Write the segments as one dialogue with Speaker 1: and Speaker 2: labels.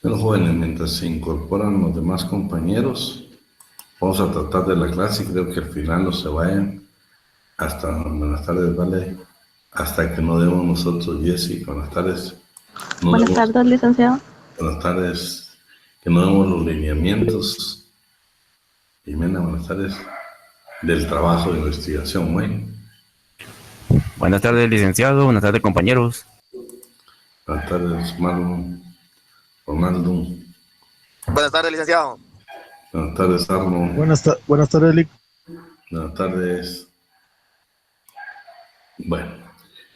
Speaker 1: Bueno, jóvenes, mientras se incorporan los demás compañeros, vamos a tratar de la clase y creo que al final no se vayan hasta buenas tardes, ¿vale? Hasta que no demos nosotros, Jessy, buenas tardes. No
Speaker 2: Buenas
Speaker 1: demos,
Speaker 2: tardes, licenciado.
Speaker 1: buenas tardes, que no demos los lineamientos, Jimena, buenas tardes, del trabajo de investigación, güey.
Speaker 3: Buenas tardes, licenciado. Buenas tardes, compañeros.
Speaker 1: Buenas tardes, Marlon, Ronaldo.
Speaker 4: Buenas tardes, licenciado.
Speaker 1: Buenas tardes, Arno.
Speaker 5: Buenas tardes, Lic.
Speaker 1: Buenas tardes. Bueno,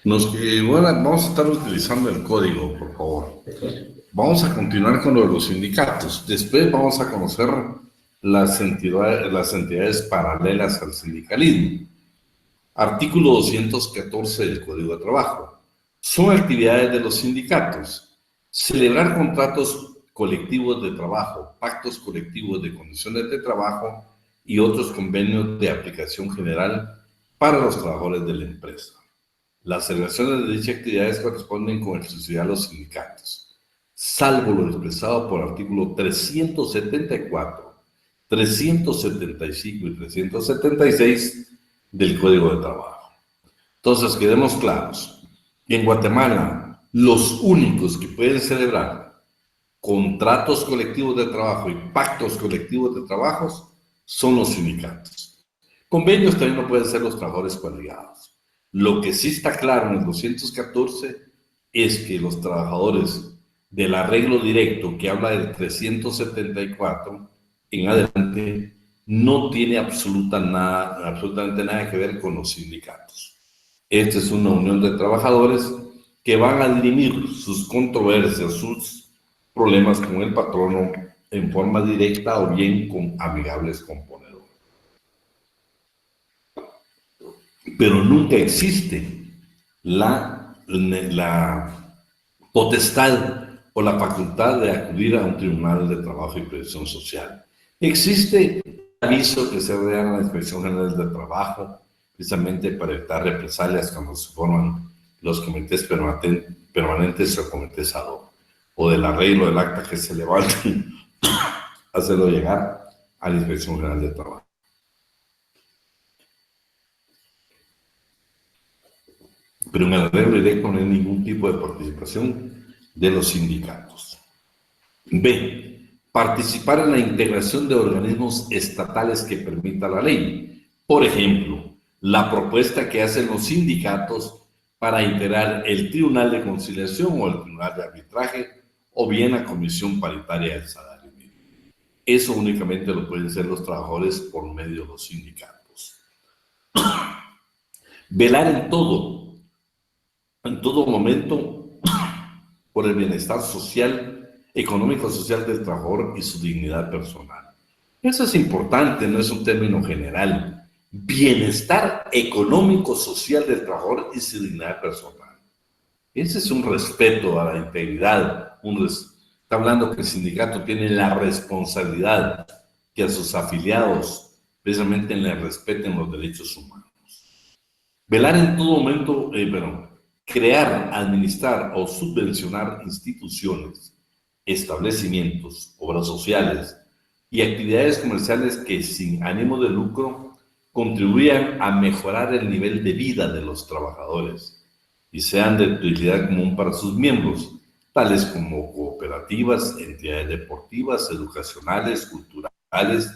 Speaker 1: bueno, vamos a estar utilizando el código, por favor. Vamos a continuar con lo de los sindicatos. Después vamos a conocer las entidades paralelas al sindicalismo. Artículo 214 del Código de Trabajo. Son actividades de los sindicatos: celebrar contratos colectivos de trabajo, pactos colectivos de condiciones de trabajo y otros convenios de aplicación general para los trabajadores de la empresa. Las celebraciones de dichas actividades corresponden con exclusividad a los sindicatos, salvo lo expresado por artículo 374, 375 y 376 del Código de Trabajo. Entonces, quedemos claros. En Guatemala, los únicos que pueden celebrar contratos colectivos de trabajo y pactos colectivos de trabajo son los sindicatos. Convenios también no pueden ser los trabajadores colegiados. Lo que sí está claro en el 214 es que los trabajadores del arreglo directo, que habla del 374 en adelante, no tiene absolutamente nada que ver con los sindicatos. Esta es una unión de trabajadores que van a dirimir sus controversias, sus problemas con el patrono en forma directa o bien con amigables componedores. Pero nunca existe la potestad o la facultad de acudir a un tribunal de trabajo y previsión social. Existe aviso que se da a la Inspección General del Trabajo, precisamente para evitar represalias cuando se forman los comités permanentes o comités ad hoc, o del arreglo del acta que se levante, hacerlo llegar a la Inspección General del Trabajo. Pero en el arreglo directo no hay ningún tipo de participación de los sindicatos. B. Participar en la integración de organismos estatales que permita la ley. Por ejemplo, la propuesta que hacen los sindicatos para integrar el Tribunal de Conciliación o el Tribunal de Arbitraje o bien la Comisión Paritaria del Salario Mínimo. Eso únicamente lo pueden hacer los trabajadores por medio de los sindicatos. Velar en todo momento por el bienestar social, económico-social del trabajador y su dignidad personal. Eso es importante, no es un término general. Bienestar económico-social del trabajador y su dignidad personal. Ese es un respeto a la integridad. Está hablando que el sindicato tiene la responsabilidad que a sus afiliados precisamente le respeten los derechos humanos. Velar en todo momento, crear, administrar o subvencionar instituciones, establecimientos, obras sociales y actividades comerciales que sin ánimo de lucro contribuyan a mejorar el nivel de vida de los trabajadores y sean de utilidad común para sus miembros, tales como cooperativas, entidades deportivas, educacionales, culturales,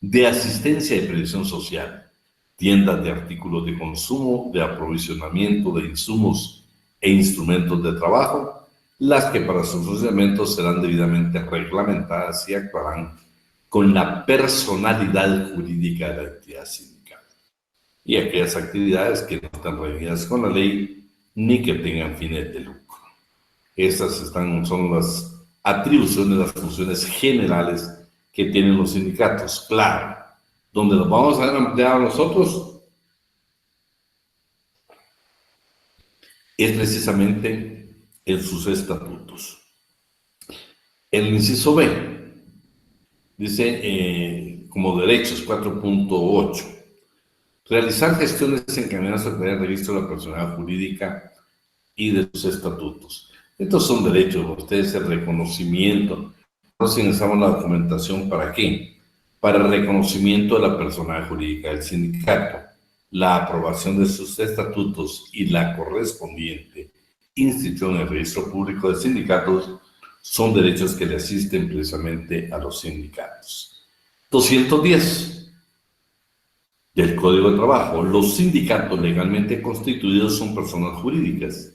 Speaker 1: de asistencia y previsión social, tiendas de artículos de consumo, de aprovisionamiento de insumos e instrumentos de trabajo, las que para su funcionamiento serán debidamente reglamentadas y actuarán con la personalidad jurídica de la entidad sindical. Y aquellas actividades que no están regidas con la ley ni que tengan fines de lucro. Estas son las atribuciones, las funciones generales que tienen los sindicatos. Claro, donde los vamos a ampliar nosotros es precisamente en sus estatutos. El inciso B dice como derechos 4.8: realizar gestiones encaminadas a tener registro de la personalidad jurídica y de sus estatutos. Estos son derechos, ustedes el reconocimiento. Nosotros necesitamos la documentación, ¿para qué? Para el reconocimiento de la persona jurídica del sindicato, la aprobación de sus estatutos y la correspondiente inscripción en el registro público de sindicatos son derechos que le asisten precisamente a los sindicatos. 210 del Código de Trabajo. Los sindicatos legalmente constituidos son personas jurídicas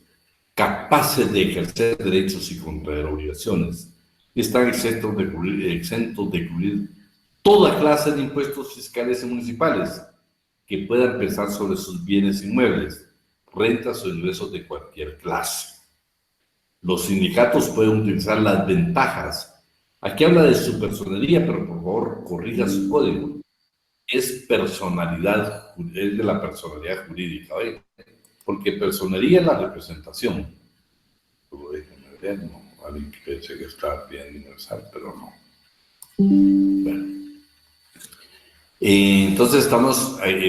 Speaker 1: capaces de ejercer derechos y contraer obligaciones. Están exentos de cubrir toda clase de impuestos fiscales y municipales que puedan pesar sobre sus bienes inmuebles, rentas o ingresos de cualquier clase. Los sindicatos pueden utilizar las ventajas. Aquí habla de su personería, pero por favor corrija su código. Es personalidad, es de la personalidad jurídica, ¿oye? Porque personería es la representación. Lo déjenme ver, no, alguien que pensé que está bien universal, pero no. Bueno. Entonces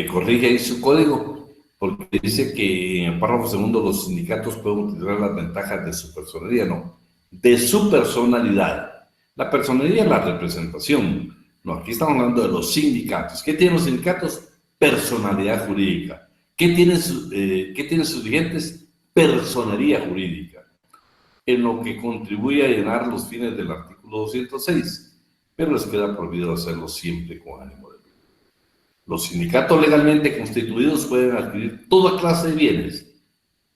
Speaker 1: corrige ahí su código, porque dice que en el párrafo segundo los sindicatos pueden utilizar las ventajas de su personalidad, no, de su personalidad. La personalidad es la representación. No, aquí estamos hablando de los sindicatos. ¿Qué tienen los sindicatos? Personalidad jurídica. ¿Qué tienen sus dirigentes? Personería jurídica. En lo que contribuye a llenar los fines del artículo 206, pero les queda prohibido hacerlo siempre con ánimo de lucro. Los sindicatos legalmente constituidos pueden adquirir toda clase de bienes,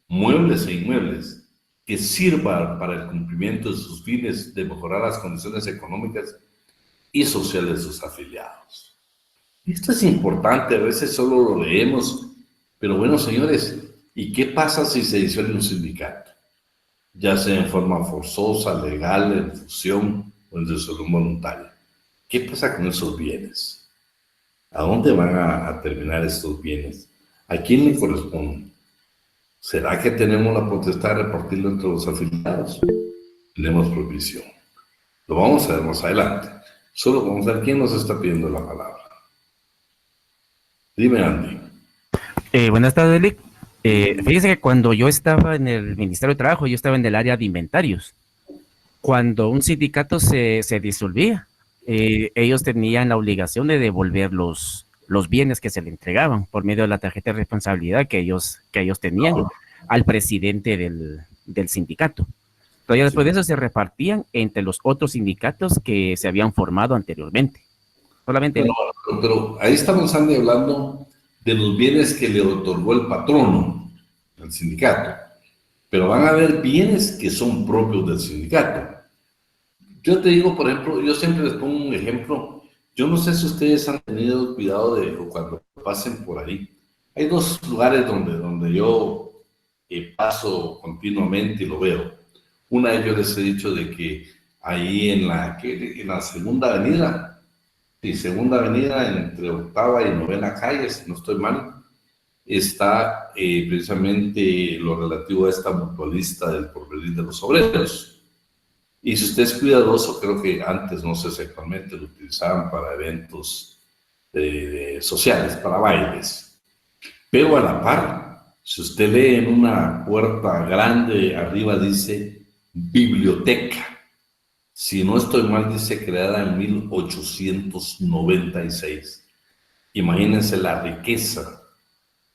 Speaker 1: muebles e inmuebles, que sirvan para el cumplimiento de sus fines de mejorar las condiciones económicas y sociales de sus afiliados. Esto es importante, a veces solo lo leemos, pero bueno, señores, ¿y qué pasa si se disuelve un sindicato? Ya sea en forma forzosa, legal, en fusión o en disolución voluntaria. ¿Qué pasa con esos bienes? ¿A dónde van a terminar estos bienes? ¿A quién le corresponde? ¿Será que tenemos la potestad de repartirlo entre los afiliados? Tenemos prohibición. Lo vamos a ver más adelante. Solo vamos a ver quién nos está pidiendo la palabra. Dime, Andy.
Speaker 3: Buenas tardes, Lick. Fíjese que cuando yo estaba en el Ministerio de Trabajo, yo estaba en el área de inventarios. Cuando un sindicato se disolvía, ellos tenían la obligación de devolver los bienes que se le entregaban por medio de la tarjeta de responsabilidad que ellos tenían al presidente del sindicato. Pero ya después de eso se repartían entre los otros sindicatos que se habían formado anteriormente. Solamente.
Speaker 1: Pero ahí estamos hablando de los bienes que le otorgó el patrono al sindicato. Pero van a haber bienes que son propios del sindicato. Yo te digo, por ejemplo, yo siempre les pongo un ejemplo. Yo no sé si ustedes han tenido cuidado o cuando pasen por ahí. Hay dos lugares donde yo paso continuamente y lo veo. Una de ellos les he dicho de que ahí en la segunda avenida, entre octava y novena calle, si no estoy mal, está precisamente lo relativo a esta mutualista del Porvenir de los Obreros. Y si usted es cuidadoso, creo que antes, no sé si actualmente lo utilizaban para eventos sociales, para bailes. Pero a la par, si usted lee en una puerta grande, arriba dice biblioteca. Si no estoy mal, dice creada en 1896. Imagínense la riqueza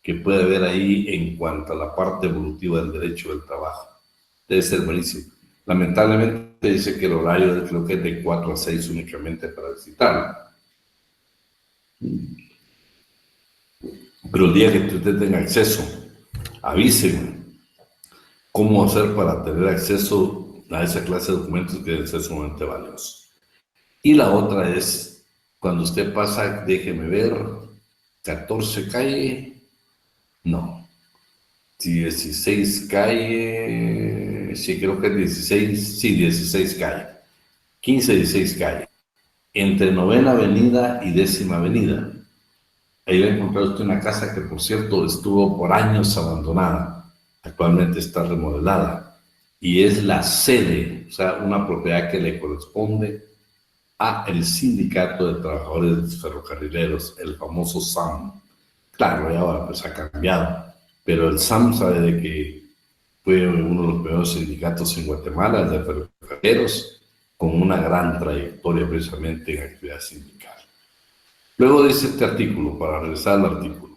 Speaker 1: que puede haber ahí en cuanto a la parte evolutiva del derecho del trabajo. Debe ser buenísimo. Lamentablemente dice que el horario creo que es de 4 a 6 únicamente para visitarlo. Pero el día que usted tenga acceso, avísenme cómo hacer para tener acceso a esa clase de documentos que deben ser sumamente valiosos. Y la otra es, cuando usted pasa, déjeme ver, 14 calle, no, 16 calle, sí, creo que es 16, sí, 16 calle, 15, 16 calle, entre Novena Avenida y 10ª Avenida. Ahí va a encontrar usted una casa que, por cierto, estuvo por años abandonada, actualmente está remodelada, y es la sede, o sea, una propiedad que le corresponde a el Sindicato de Trabajadores Ferrocarrileros, el famoso SAM. Claro, y ahora pues ha cambiado, pero el SAM sabe de que Fue uno de los primeros sindicatos en Guatemala de ferrocarrileros, con una gran trayectoria precisamente en actividad sindical. Luego dice este artículo, para regresar al artículo,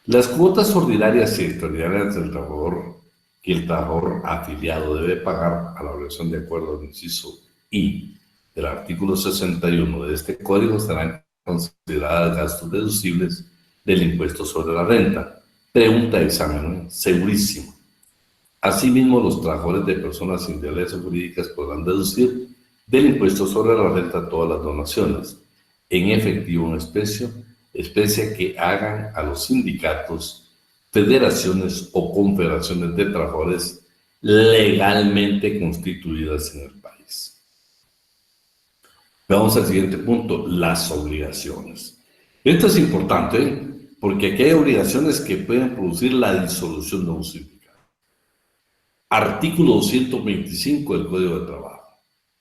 Speaker 1: las cuotas ordinarias y extraordinarias del trabajador que el trabajador afiliado debe pagar a la obligación de acuerdo al inciso I del artículo 61 de este código serán consideradas gastos deducibles del impuesto sobre la renta. Pregunta de examen, ¿no? Segurísimo. Asimismo, los trabajadores de personas individuales o jurídicas podrán deducir del impuesto sobre la renta todas las donaciones, en efectivo o en especie que hagan a los sindicatos, federaciones o confederaciones de trabajadores legalmente constituidas en el país. Vamos al siguiente punto, las obligaciones. Esto es importante, porque aquí hay obligaciones que pueden producir la disolución de un sindicato. Artículo 225 del Código de Trabajo.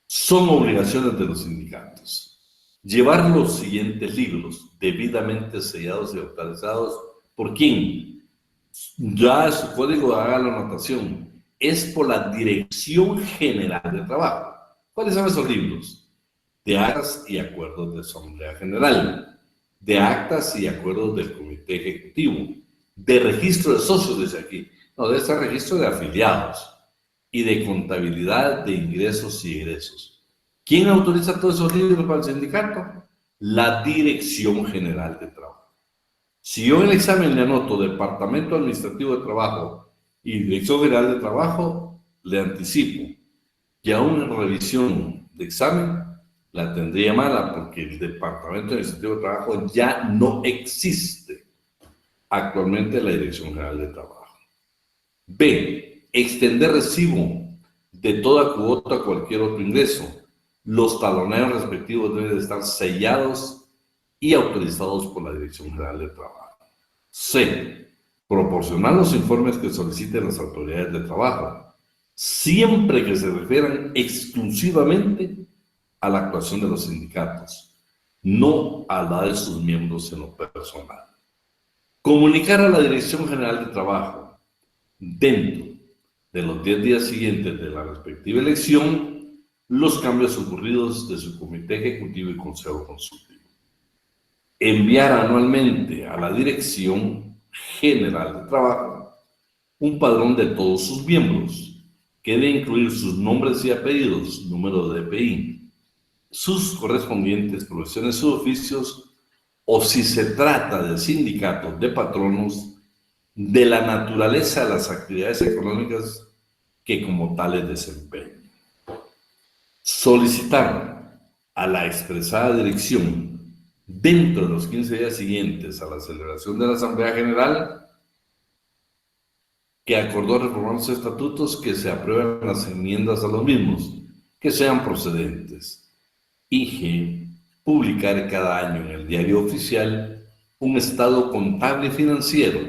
Speaker 1: Son obligaciones de los sindicatos llevar los siguientes libros debidamente sellados y autorizados. ¿Por quién? Ya su código haga la anotación. Es por la Dirección General de Trabajo. ¿Cuáles son esos libros? De actas y acuerdos de Asamblea General, de actas y acuerdos del Comité Ejecutivo, de registro de socios, dice aquí. No, de este registro de afiliados y de contabilidad de ingresos y egresos. ¿Quién autoriza todos esos libros para el sindicato? La Dirección General de Trabajo. Si yo en el examen le anoto Departamento Administrativo de Trabajo y Dirección General de Trabajo, le anticipo que aún en revisión de examen la tendría mala, porque el Departamento Administrativo de Trabajo ya no existe actualmente en la Dirección General de Trabajo. B. Extender recibo de toda cuota a cualquier otro ingreso. Los taloneros respectivos deben estar sellados y autorizados por la Dirección General de Trabajo. C. Proporcionar los informes que soliciten las autoridades de trabajo, siempre que se refieran exclusivamente a la actuación de los sindicatos, no a la de sus miembros en lo personal. Comunicar a la Dirección General de Trabajo dentro de los 10 días siguientes de la respectiva elección los cambios ocurridos de su comité ejecutivo y consejo consultivo. Enviar anualmente a la Dirección General de Trabajo un padrón de todos sus miembros, que debe incluir sus nombres y apellidos, número de DPI, sus correspondientes profesiones u oficios, o si se trata de sindicatos de patronos, de la naturaleza de las actividades económicas que como tales desempeñan. Solicitar a la expresada dirección dentro de los 15 días siguientes a la celebración de la Asamblea General que acordó reformar los estatutos, que se aprueben las enmiendas a los mismos, que sean procedentes. Y G. Publicar cada año en el diario oficial un estado contable y financiero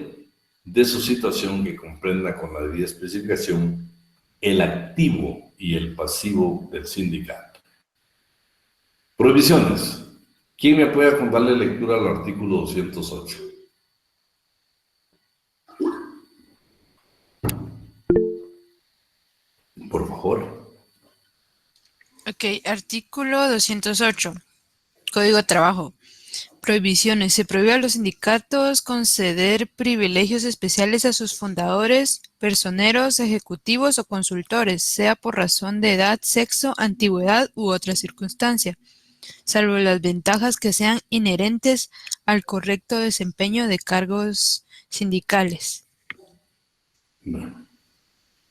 Speaker 1: de su situación que comprenda con la debida especificación el activo y el pasivo del sindicato. Prohibiciones. ¿Quién me apoya con darle lectura al artículo 208? Por favor.
Speaker 2: Ok, artículo 208. Código de Trabajo. Prohibiciones. Se prohíbe a los sindicatos conceder privilegios especiales a sus fundadores, personeros, ejecutivos o consultores, sea por razón de edad, sexo, antigüedad u otra circunstancia, salvo las ventajas que sean inherentes al correcto desempeño de cargos sindicales.
Speaker 1: Bueno,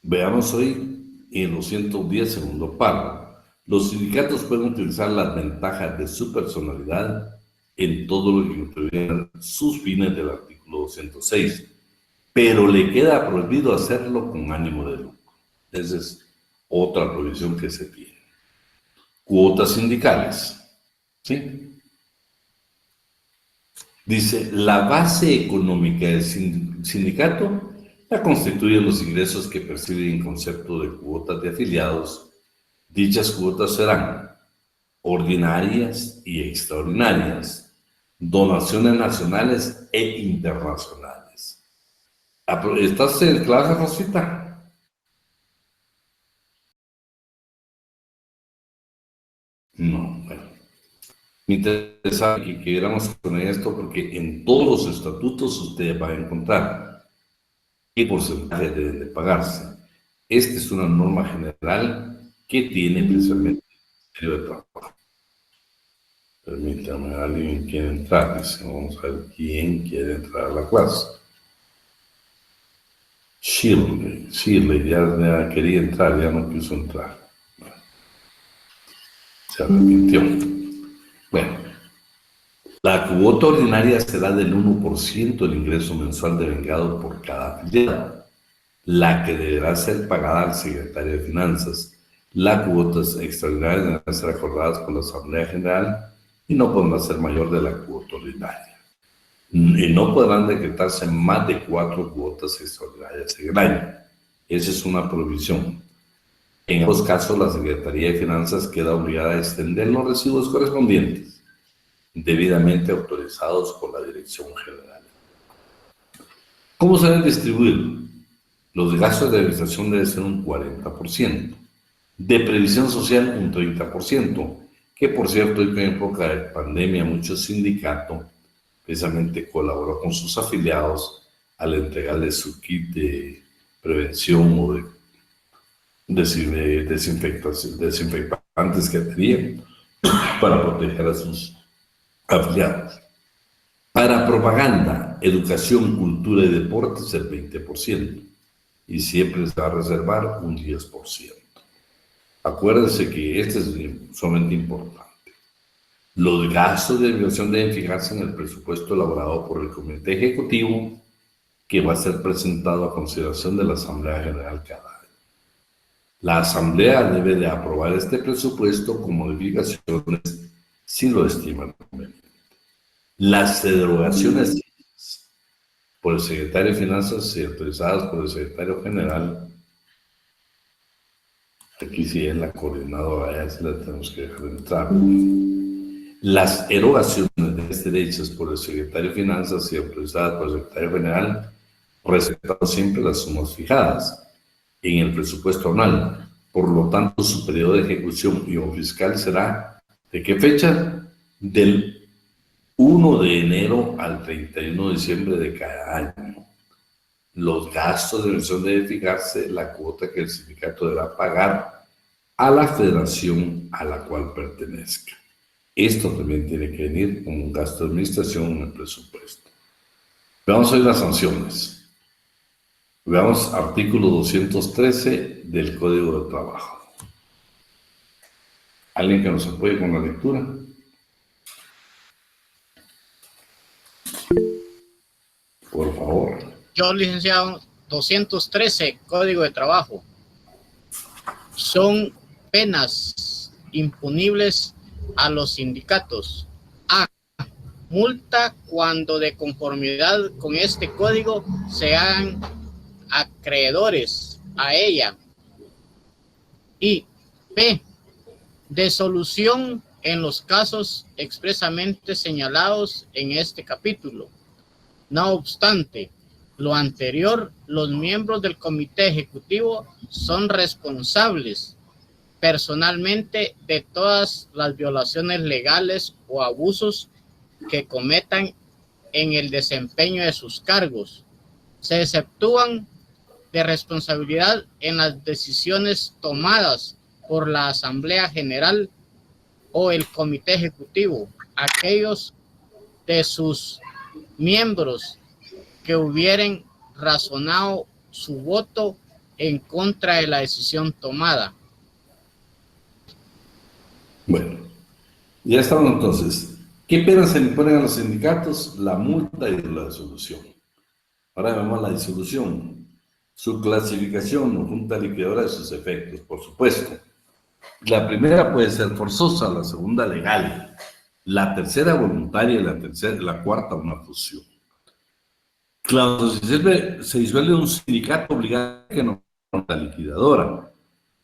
Speaker 1: veamos hoy en los 110, segundo párrafo. Los sindicatos pueden utilizar las ventajas de su personalidad en todo lo que incluyen sus fines del artículo 206, pero le queda prohibido hacerlo con ánimo de lucro. Esa es otra prohibición que se tiene. Cuotas sindicales. ¿Sí? Dice, la base económica del sindicato la constituyen los ingresos que perciben en concepto de cuotas de afiliados. Dichas cuotas serán ordinarias y extraordinarias, donaciones nacionales e internacionales. ¿Estás en clase, Rosita? No, bueno. Me interesa que quedáramos con esto porque en todos los estatutos ustedes van a encontrar qué porcentaje deben de pagarse. Esta es una norma general que tiene precisamente el Ministerio de Trabajo. Permítame, alguien quiere entrar. Dice, vamos a ver quién quiere entrar a la clase. Shirley, ya quería entrar, ya no quiso entrar. Bueno, se arrepintió. Bueno, la cuota ordinaria será del 1% del ingreso mensual devengado por cada afiliado, la que deberá ser pagada al secretario de Finanzas. Las cuotas extraordinarias deberán ser acordadas por la Asamblea General y no podrán ser mayor de la cuota ordinaria. Y no podrán decretarse más de 4 cuotas extraordinarias en el año. Esa es una prohibición. En ambos casos, la Secretaría de Finanzas queda obligada a extender los recibos correspondientes, debidamente autorizados por la Dirección General. ¿Cómo se deben distribuir? Los gastos de administración deben ser un 40%, de previsión social un 30%, que por cierto, en época de pandemia, muchos sindicatos precisamente colaboró con sus afiliados al entregarles su kit de prevención o de desinfectantes que tenían para proteger a sus afiliados. Para propaganda, educación, cultura y deportes el 20%, y siempre se va a reservar un 10%. Acuérdense que este es sumamente importante. Los gastos de inversión deben fijarse en el presupuesto elaborado por el Comité Ejecutivo, que va a ser presentado a consideración de la Asamblea General cada año. La Asamblea debe de aprobar este presupuesto con modificaciones si lo estiman conveniente. Las derogaciones por el Secretario de Finanzas y autorizadas por el Secretario General, aquí sí es la coordinadora, ya se la tenemos que dejar entrar. Las erogaciones hechas por el Secretario de Finanzas y autorizadas por el Secretario General, respetando siempre las sumas fijadas en el presupuesto anual. Por lo tanto, su periodo de ejecución y o fiscal será, ¿de qué fecha? Del 1 de enero al 31 de diciembre de cada año. Los gastos de inversión deben fijarse la cuota que el sindicato deberá pagar a la federación a la cual pertenezca. Esto también tiene que venir como un gasto de administración en el presupuesto. Veamos hoy las sanciones. Veamos artículo 213 del Código de Trabajo. ¿Alguien que nos apoye con la lectura? Por favor.
Speaker 5: Yo, licenciado, 213, Código de Trabajo. Son penas impunibles a los sindicatos. A. Multa cuando de conformidad con este código se hagan acreedores a ella. Y B. Disolución en los casos expresamente señalados en este capítulo. No obstante lo anterior, los miembros del Comité Ejecutivo son responsables personalmente de todas las violaciones legales o abusos que cometan en el desempeño de sus cargos. Se exceptúan de responsabilidad en las decisiones tomadas por la Asamblea General o el Comité Ejecutivo, aquellos de sus miembros que hubieran razonado su voto en contra de la decisión tomada.
Speaker 1: Bueno, ya estamos entonces. ¿Qué penas se le ponen a los sindicatos? La multa y la disolución. Ahora vemos la disolución. Su clasificación o junta liquidadora de sus efectos, por supuesto. La primera puede ser forzosa, la segunda legal, la tercera voluntaria y la cuarta una fusión. Claro, se disuelve un sindicato obligado que no junta liquidadora.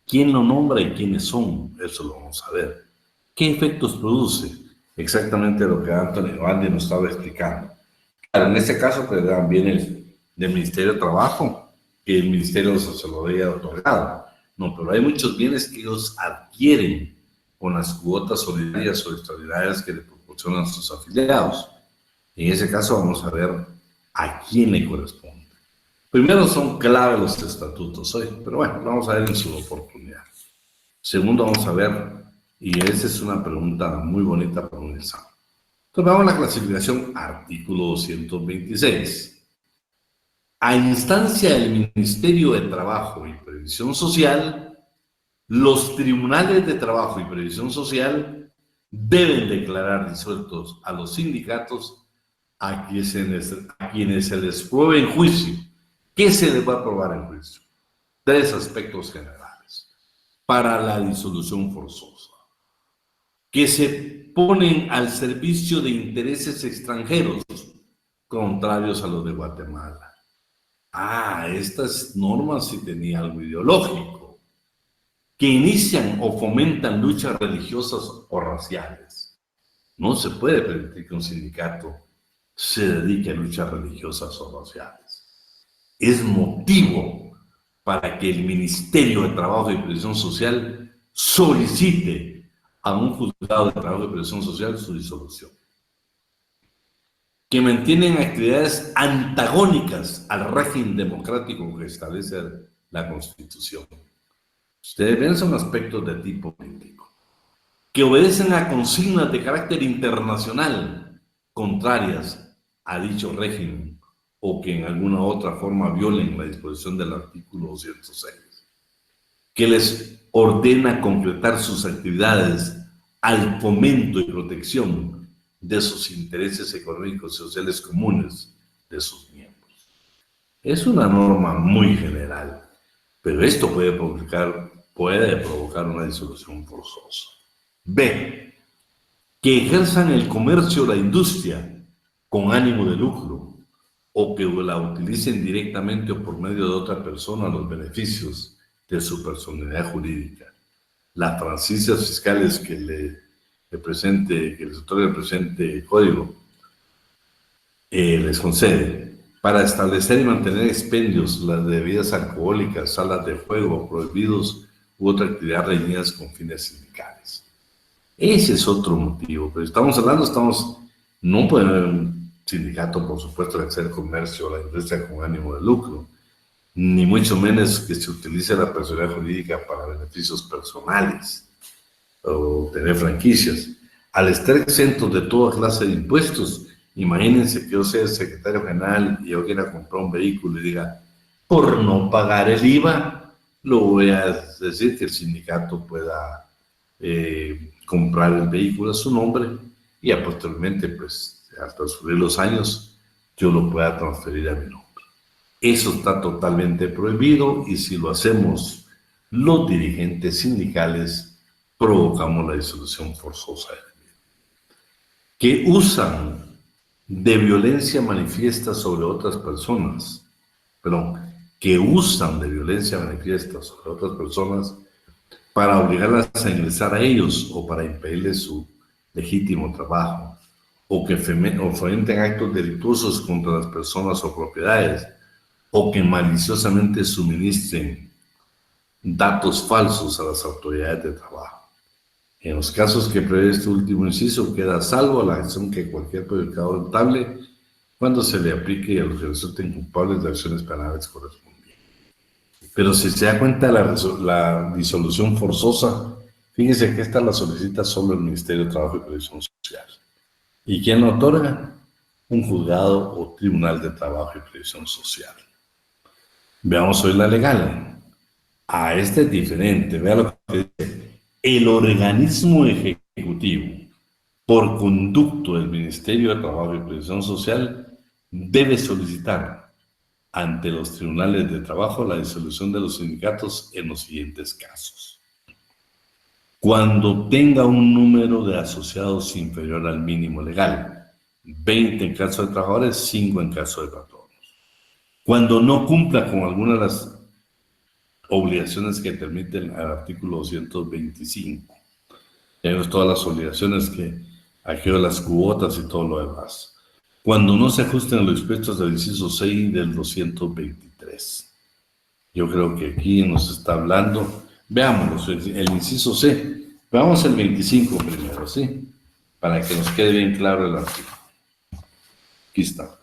Speaker 1: ¿Quién lo nombra y quiénes son? Eso lo vamos a ver. ¿Qué efectos produce? Exactamente lo que Andy nos estaba explicando. Claro, en este caso pues viene del Ministerio de Trabajo, que el Ministerio se lo había otorgado. No, pero hay muchos bienes que ellos adquieren con las cuotas solidarias o extraordinarias que le proporcionan sus afiliados. En ese caso vamos a ver a quién le corresponde. Primero, son clave los estatutos hoy, pero bueno, vamos a ver en su oportunidad. Segundo, vamos a ver, y esa es una pregunta muy bonita para un examen. Entonces vamos a la clasificación artículo 226. A instancia del Ministerio de Trabajo y Previsión Social, los tribunales de trabajo y previsión social deben declarar disueltos a los sindicatos a quienes se les pruebe en juicio. ¿Qué se les va a probar en juicio? 3 aspectos generales para la disolución forzosa: que se ponen al servicio de intereses extranjeros contrarios a los de Guatemala. Estas normas sí tenían algo ideológico. Que inician o fomentan luchas religiosas o raciales. No se puede permitir que un sindicato se dedique a luchas religiosas o raciales. Es motivo para que el Ministerio de Trabajo y Previsión Social solicite a un juzgado de trabajo y previsión social su disolución. Que mantienen actividades antagónicas al régimen democrático que establece la Constitución. Ustedes ven, son aspectos de tipo político. Que obedecen a consignas de carácter internacional contrarias a dicho régimen o que en alguna otra forma violen la disposición del artículo 206. Que les ordena concretar sus actividades al fomento y protección de sus intereses económicos y sociales comunes de sus miembros. Es una norma muy general, pero esto puede provocar una disolución forzosa. B. Que ejerzan el comercio o la industria con ánimo de lucro o que la utilicen directamente o por medio de otra persona los beneficios de su personalidad jurídica. Las franquicias fiscales que les otorga el presente código les concede para establecer y mantener expendios, las bebidas alcohólicas, salas de juego, prohibidos u otra actividad reñidas con fines sindicales. Ese es otro motivo, pero no puede haber un sindicato, por supuesto, que hacer el comercio o la industria con ánimo de lucro, ni mucho menos que se utilice la personalidad jurídica para beneficios personales o tener franquicias. Al estar exentos de toda clase de impuestos, imagínense que yo sea el secretario general y yo quiera comprar un vehículo y diga, por no pagar el IVA, lo voy a decir que el sindicato pueda comprar el vehículo a su nombre y posteriormente, pues, al transcurrir los años, yo lo pueda transferir a mi nombre. Eso está totalmente prohibido y si lo hacemos los dirigentes sindicales, provocamos la disolución forzosa del mismo. Que usan de violencia manifiesta sobre otras personas, que usan de violencia manifiesta sobre otras personas para obligarlas a ingresar a ellos o para impedirles su legítimo trabajo, o que fomenten actos delictuosos contra las personas o propiedades, o que maliciosamente suministren datos falsos a las autoridades de trabajo. En los casos que prevé este último inciso, queda salvo a la acción que cualquier perjudicado notable cuando se le aplique a los que resulten culpables de acciones penales correspondientes. Pero si se da cuenta la disolución forzosa, fíjense que esta la solicita solo el Ministerio de Trabajo y Previsión Social. ¿Y quién lo otorga? Un juzgado o tribunal de trabajo y previsión social. Veamos hoy la legal. Este es diferente. Vea lo que dice. El organismo ejecutivo, por conducto del Ministerio de Trabajo y Previsión Social, debe solicitar ante los tribunales de trabajo la disolución de los sindicatos en los siguientes casos. Cuando tenga un número de asociados inferior al mínimo legal, 20 en caso de trabajadores, 5 en caso de patronos. Cuando no cumpla con alguna de las obligaciones que permiten el artículo 225. Tenemos todas las obligaciones que aquello, las cuotas y todo lo demás. Cuando no se ajusten a los dispuestos del inciso 6 del 223. Yo creo que aquí nos está hablando, veámoslo, el inciso C Veamos el 25 primero, ¿sí? Para que nos quede bien claro el artículo. Aquí está.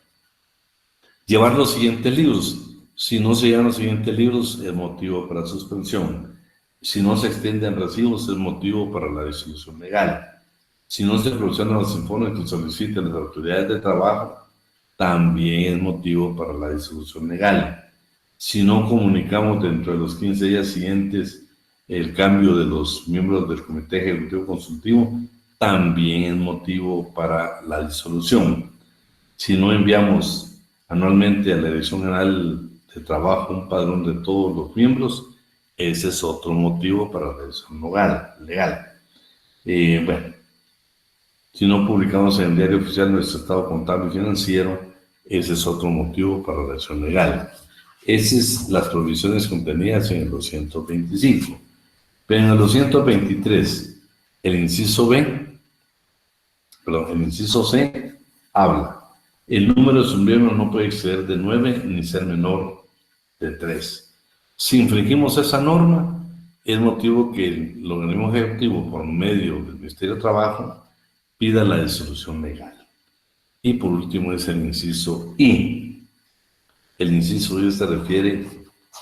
Speaker 1: Llevar los siguientes libros. Si no se llevan los siguientes libros, es motivo para suspensión. Si no se extienden recibos, es motivo para la disolución legal. Si no se proporcionan los informes que soliciten las autoridades de trabajo, también es motivo para la disolución legal. Si no comunicamos dentro de los 15 días siguientes el cambio de los miembros del Comité Ejecutivo Consultivo, también es motivo para la disolución. Si no enviamos anualmente a la Dirección General de Trabajo un padrón de todos los miembros, ese es otro motivo para la disolución legal. Bueno, si no publicamos en el diario oficial nuestro estado contable y financiero, ese es otro motivo para la acción legal. Esas son las provisiones contenidas en el 225. Pero en el 223, el inciso C habla. El número de sus miembros no puede exceder de 9 ni ser menor de 3. Si infringimos esa norma, es motivo que el organismo ejecutivo, por medio del Ministerio de Trabajo, pida la disolución legal. Y por último es el inciso I. El inciso I se refiere,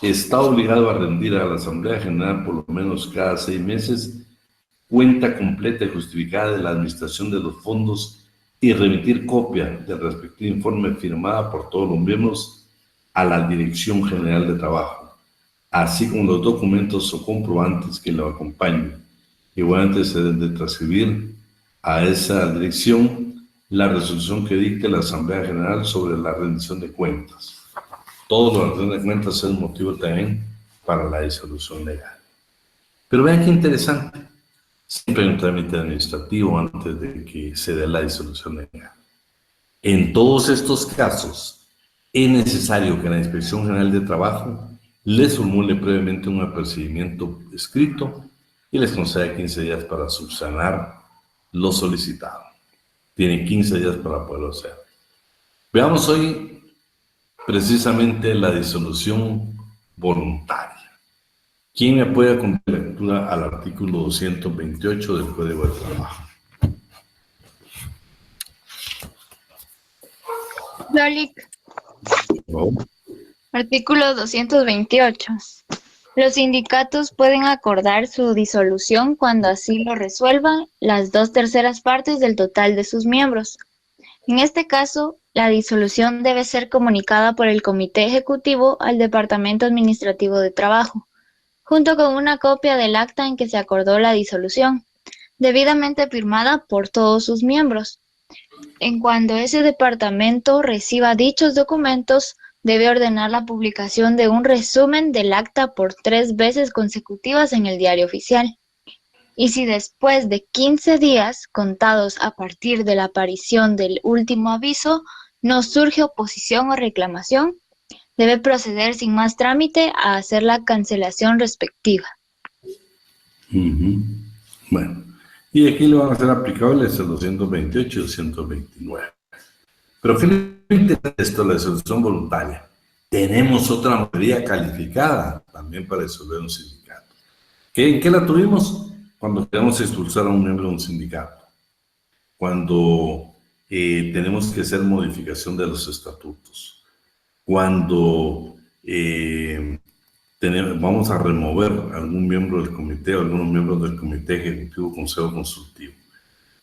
Speaker 1: está obligado a rendir a la Asamblea General por lo menos cada 6 meses cuenta completa y justificada de la administración de los fondos y remitir copia del respectivo informe firmada por todos los miembros a la Dirección General de Trabajo, así como los documentos o comprobantes que lo acompañen. Igualmente se deben de transcribir a esa dirección la resolución que dicte la Asamblea General sobre la rendición de cuentas. Todo lo de rendición de cuentas es motivo también para la disolución legal. Pero vean qué interesante. Siempre hay un trámite administrativo antes de que se dé la disolución legal. En todos estos casos, es necesario que la Inspección General de Trabajo les formule previamente un apercibimiento escrito y les conceda 15 días para subsanar lo solicitado. Tienen 15 días para poderlo hacer. Veamos hoy precisamente la disolución voluntaria. ¿Quién me apoya con lectura al artículo 228 del Código de Trabajo?
Speaker 6: Dolic.
Speaker 1: No.
Speaker 6: Artículo 228. Los sindicatos pueden acordar su disolución cuando así lo resuelvan las 2/3 partes del total de sus miembros. En este caso, la disolución debe ser comunicada por el Comité Ejecutivo al Departamento Administrativo de Trabajo, junto con una copia del acta en que se acordó la disolución, debidamente firmada por todos sus miembros. En cuanto ese departamento reciba dichos documentos, debe ordenar la publicación de un resumen del acta por 3 veces consecutivas en el Diario Oficial. Y si después de 15 días, contados a partir de la aparición del último aviso, no surge oposición o reclamación, debe proceder sin más trámite a hacer la cancelación respectiva.
Speaker 1: Bueno, y aquí le van a ser aplicables el 228 y 229. Pero finalmente esto, la disolución voluntaria. Tenemos otra mayoría calificada también para disolver un sindicato. ¿En qué la tuvimos? Cuando queremos expulsar a un miembro de un sindicato. Cuando tenemos que hacer modificación de los estatutos. Cuando vamos a remover a algún miembro del comité o algunos miembros del Comité Ejecutivo Consejo Consultivo.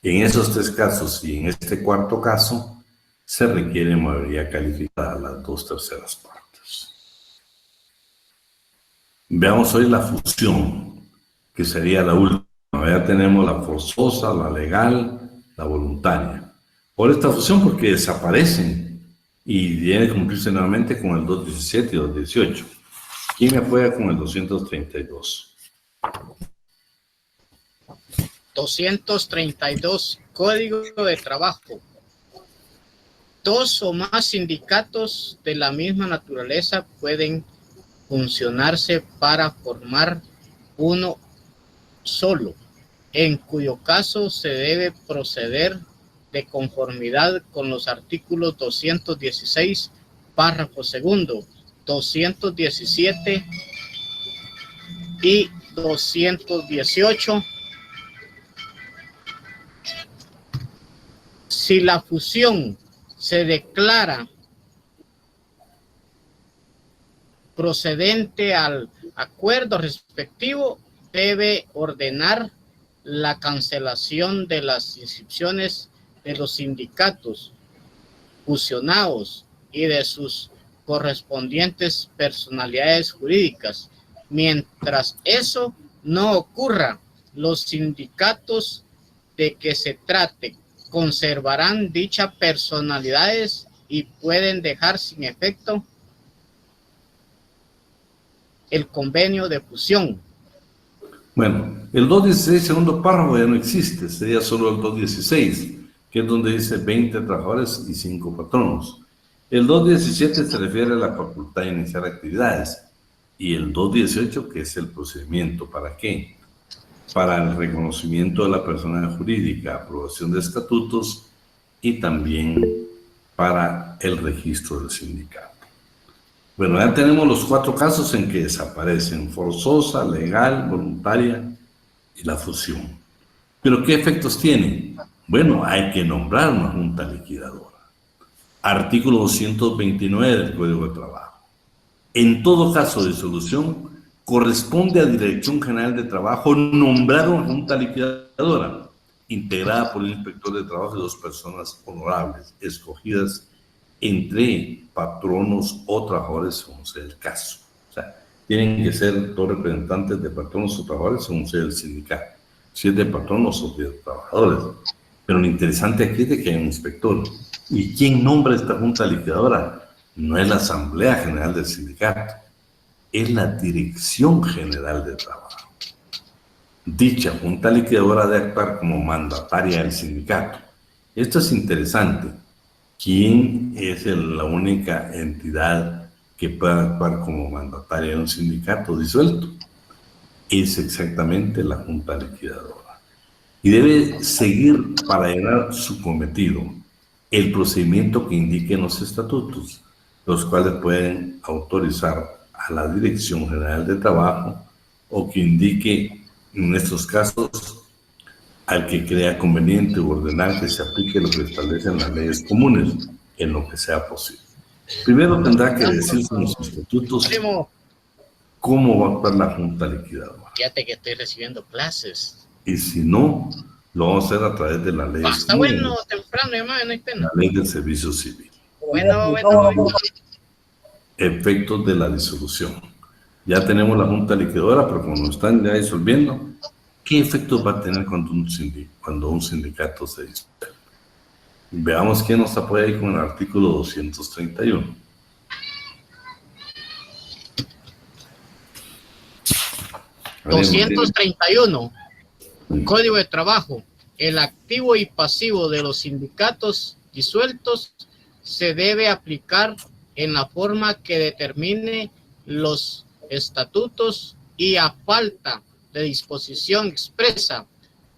Speaker 1: En esos 3 casos y en este 4º caso, se requiere mayoría calificada a las 2/3 partes. Veamos hoy la fusión, que sería la última. Ya tenemos la forzosa, la legal, la voluntaria. Por esta fusión, porque desaparecen y deben cumplirse nuevamente con el 217 y 218. ¿Quién me apoya con el 232?
Speaker 5: 232, Código de Trabajo. 2 o más sindicatos de la misma naturaleza pueden funcionarse para formar uno solo, en cuyo caso se debe proceder de conformidad con los artículos 216, párrafo segundo, 217 y 218 Si la fusión se declara procedente al acuerdo respectivo, debe ordenar la cancelación de las inscripciones de los sindicatos fusionados y de sus correspondientes personalidades jurídicas. Mientras eso no ocurra, los sindicatos de que se trate conservarán dichas personalidades y pueden dejar sin efecto el convenio de fusión.
Speaker 1: Bueno, el 216, segundo párrafo, ya no existe, sería solo el 216, que es donde dice 20 trabajadores y 5 patronos. El 217 se refiere a la facultad de iniciar actividades, y el 218, que es el procedimiento, ¿para qué? Para el reconocimiento de la persona jurídica, aprobación de estatutos y también para el registro del sindicato. Bueno, ya tenemos los 4 casos en que desaparecen: forzosa, legal, voluntaria y la fusión. ¿Pero qué efectos tiene? Bueno, hay que nombrar una junta liquidadora. Artículo 229 del Código de Trabajo. En todo caso de disolución, corresponde a Dirección General de Trabajo nombrar una junta liquidadora, integrada por el inspector de trabajo y 2 personas honorables, escogidas entre patronos o trabajadores según sea el caso. O sea, tienen que ser 2 representantes de patronos o trabajadores según sea el sindicato, si es de patronos o de trabajadores. Pero lo interesante aquí es de que hay un inspector. ¿Y quién nombra esta junta liquidadora? No es la Asamblea General del Sindicato, es la Dirección General de Trabajo. Dicha junta liquidadora debe actuar como mandataria del sindicato. Esto es interesante. ¿Quién es la única entidad que puede actuar como mandataria de un sindicato disuelto? Es exactamente la junta liquidadora. Y debe seguir para llegar su cometido el procedimiento que indiquen los estatutos, los cuales pueden autorizar a la Dirección General de Trabajo o que indique, en estos casos, al que crea conveniente o ordenar que se aplique lo que establecen las leyes comunes en lo que sea posible. Primero tendrá que decirse en los estatutos cómo va a actuar la junta liquidadora.
Speaker 5: Fíjate que estoy recibiendo clases.
Speaker 1: Y si no, lo vamos a hacer a través de la ley.
Speaker 5: Está bueno, temprano, hermano, no hay pena.
Speaker 1: La ley del servicio civil.
Speaker 5: Bueno.
Speaker 1: Efectos de la disolución. Ya tenemos la junta liquidadora, pero como nos están ya disolviendo, ¿qué efectos va a tener cuando un sindicato se disuelve? Veamos quién nos apoya ahí con el artículo 231.
Speaker 5: Veremos. 231. Código de Trabajo. El activo y pasivo de los sindicatos disueltos se debe aplicar en la forma que determine los estatutos y a falta de disposición expresa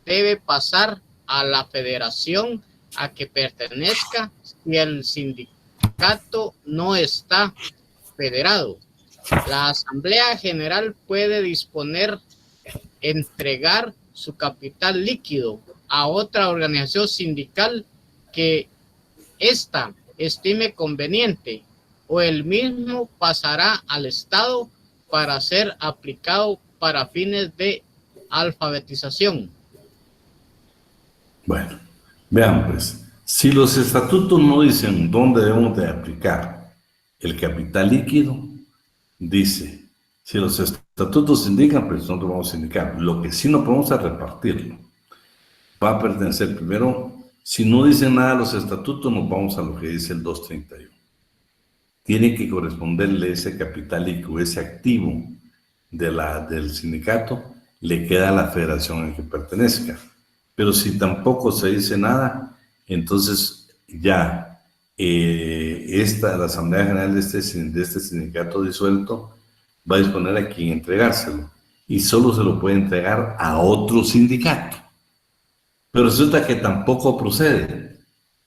Speaker 5: debe pasar a la federación a que pertenezca si el sindicato no está federado. La Asamblea General puede disponer entregar su capital líquido a otra organización sindical que ésta estime conveniente, o el mismo pasará al Estado para ser aplicado para fines de alfabetización.
Speaker 1: Bueno, vean pues, si los estatutos no dicen dónde debemos de aplicar el capital líquido, dice, si los estatutos indican, pues nosotros vamos a indicar. Lo que sí no podemos es repartirlo. Va a pertenecer primero, si no dicen nada los estatutos, nos vamos a lo que dice el 231. Tiene que corresponderle ese capital líquido, ese activo del sindicato, le queda a la federación en que pertenezca. Pero si tampoco se dice nada, entonces ya la Asamblea General de este sindicato disuelto va a disponer a quien entregárselo y solo se lo puede entregar a otro sindicato. Pero resulta que tampoco procede.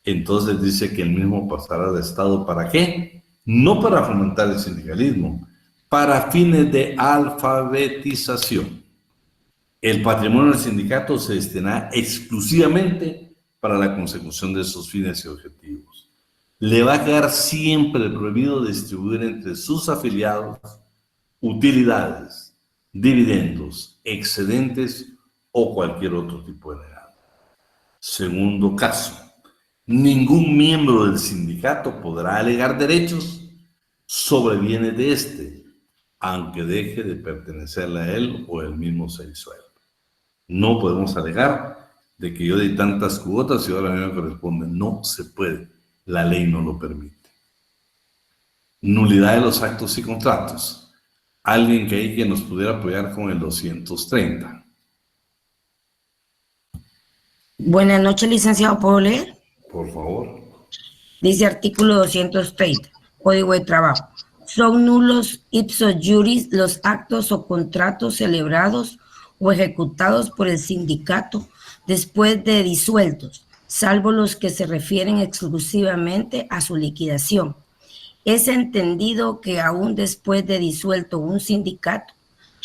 Speaker 1: Entonces dice que el mismo pasará al Estado. ¿Para qué? No para fomentar el sindicalismo, para fines de alfabetización. El patrimonio del sindicato se destina exclusivamente para la consecución de sus fines y objetivos. Le va a quedar siempre prohibido distribuir entre sus afiliados utilidades, dividendos, excedentes o cualquier otro tipo de legado. Segundo caso, ningún miembro del sindicato podrá alegar derechos sobre bienes de este, aunque deje de pertenecerle a él o él mismo se disuelva. No podemos alegar de que yo di tantas cuotas y ahora a mí me corresponde. No se puede. La ley no lo permite. Nulidad de los actos y contratos. Alguien que nos pudiera apoyar con el 230.
Speaker 7: Buenas noches, licenciado. ¿Puedo leer?
Speaker 1: Por favor.
Speaker 7: Dice artículo 230, Código de Trabajo. Son nulos ipso juris los actos o contratos celebrados o ejecutados por el sindicato después de disueltos, salvo los que se refieren exclusivamente a su liquidación. Es entendido que aún después de disuelto un sindicato,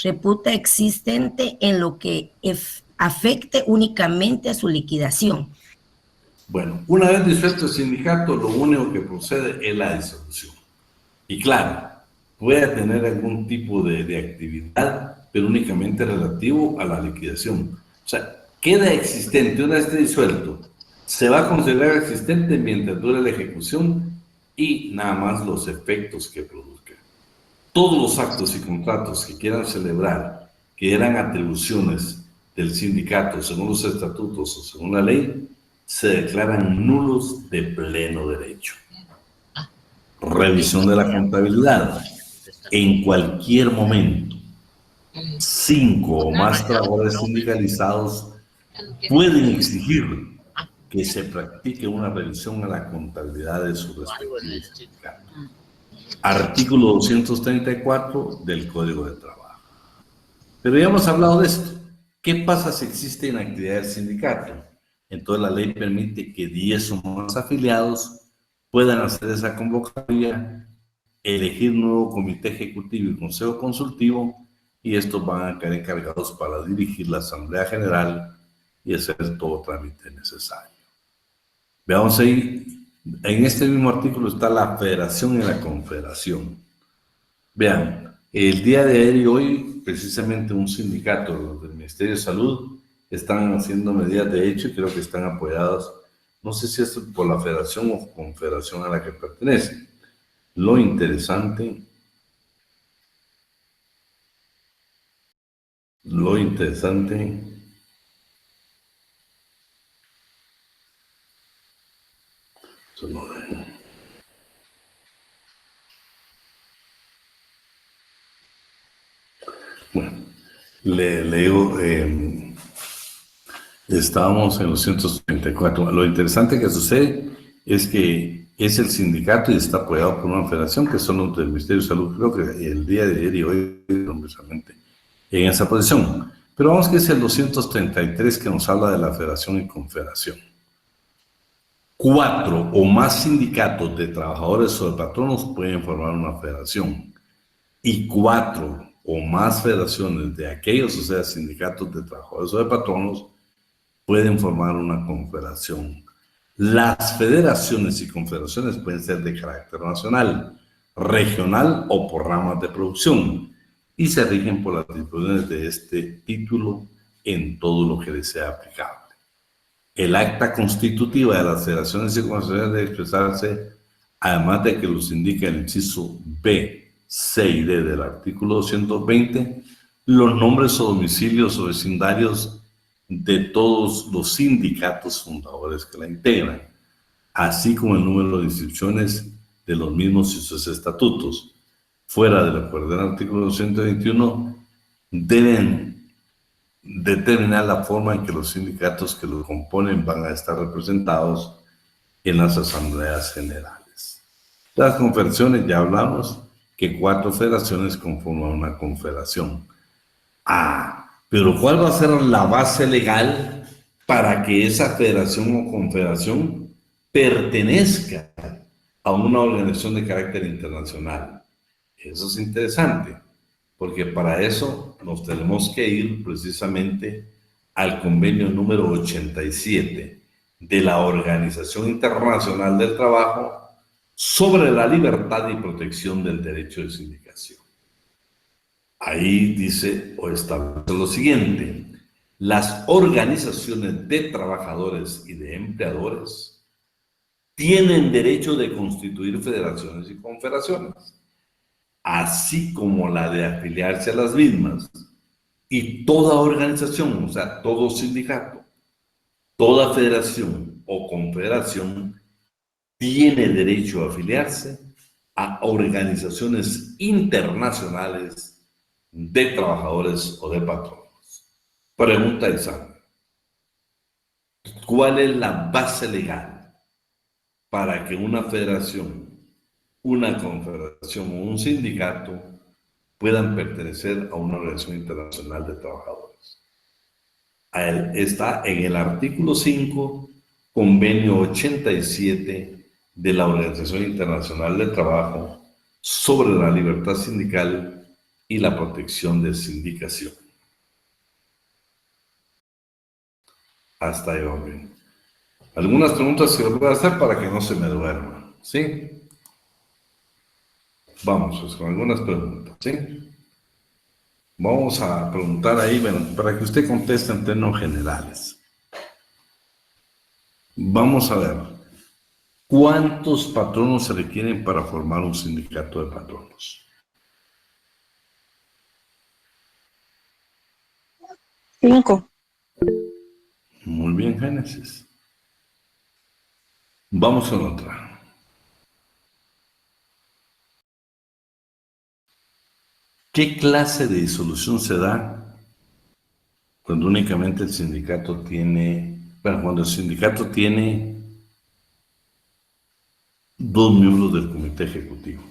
Speaker 7: reputa existente en lo que afecte únicamente a su liquidación.
Speaker 1: Bueno, una vez disuelto el sindicato, lo único que procede es la disolución. Y claro, puede tener algún tipo de actividad, pero únicamente relativo a la liquidación. O sea, queda existente, una vez esté disuelto, se va a considerar existente mientras dure la ejecución y nada más los efectos que produzca. Todos los actos y contratos que quieran celebrar, que eran atribuciones del sindicato según los estatutos o según la ley, se declaran nulos de pleno derecho. Revisión de la contabilidad. En cualquier momento, 5 o más trabajadores sindicalizados pueden exigir que se practique una revisión a la contabilidad de su respectivo sindicato. Artículo 234 del Código de Trabajo. Pero ya hemos hablado de esto. ¿Qué pasa si existe inactividad del sindicato? Entonces la ley permite que 10 o más afiliados puedan hacer esa convocatoria, elegir un nuevo comité ejecutivo y consejo consultivo, y estos van a quedar encargados para dirigir la Asamblea General y hacer todo trámite necesario. Veamos ahí, en este mismo artículo está la federación y la confederación. Vean, el día de ayer y hoy, precisamente un sindicato, los del Ministerio de Salud, están haciendo medidas de hecho y creo que están apoyados, no sé si es por la federación o confederación a la que pertenecen. Lo interesante bueno, le digo, estábamos en los 134. Lo interesante que sucede es que es el sindicato y está apoyado por una federación que son los del Ministerio de Salud. Creo que el día de ayer y hoy precisamente en esa posición. Pero vamos que es el 233 que nos habla de la federación y confederación. 4 o más sindicatos de trabajadores o de patronos pueden formar una federación. Y 4 o más federaciones de aquellos, o sea, sindicatos de trabajadores o de patronos, pueden formar una confederación. Las federaciones y confederaciones pueden ser de carácter nacional, regional o por ramas de producción y se rigen por las disposiciones de este título en todo lo que les sea aplicable. El acta constitutiva de las federaciones y confederaciones debe expresarse, además de que los indica el inciso B, C y D del artículo 220, los nombres o domicilios o vecindarios de todos los sindicatos fundadores que la integran, así como el número de inscripciones de los mismos y sus estatutos. Fuera del acuerdo del artículo 221, deben determinar la forma en que los sindicatos que lo componen van a estar representados en las asambleas generales. Las confederaciones, ya hablamos que 4 federaciones conforman una confederación. Pero ¿cuál va a ser la base legal para que esa federación o confederación pertenezca a una organización de carácter internacional? Eso es interesante, porque para eso nos tenemos que ir precisamente al convenio número 87 de la Organización Internacional del Trabajo sobre la libertad y protección del derecho de sindicación. Ahí dice o establece lo siguiente: las organizaciones de trabajadores y de empleadores tienen derecho de constituir federaciones y confederaciones, así como la de afiliarse a las mismas. Y toda organización, o sea, todo sindicato, toda federación o confederación tiene derecho a afiliarse a organizaciones internacionales de trabajadores o de patronos. Pregunta examen: ¿cuál es la base legal para que una federación, una confederación o un sindicato puedan pertenecer a una organización internacional de trabajadores? Está en el artículo 5, convenio 87 de la Organización Internacional del Trabajo sobre la libertad sindical y la protección de sindicación. Hasta ahí va bien. Algunas preguntas que les voy a hacer para que no se me duerman, ¿sí? Vamos pues con algunas preguntas, ¿sí? Vamos a preguntar ahí, bueno, para que usted conteste en términos generales. Vamos a ver, ¿cuántos patronos se requieren para formar un sindicato de patronos?
Speaker 8: 5.
Speaker 1: Muy bien, Génesis. Vamos con otra. ¿Qué clase de disolución se da cuando únicamente el sindicato tiene, bueno, cuando el sindicato tiene 2 miembros del comité ejecutivo?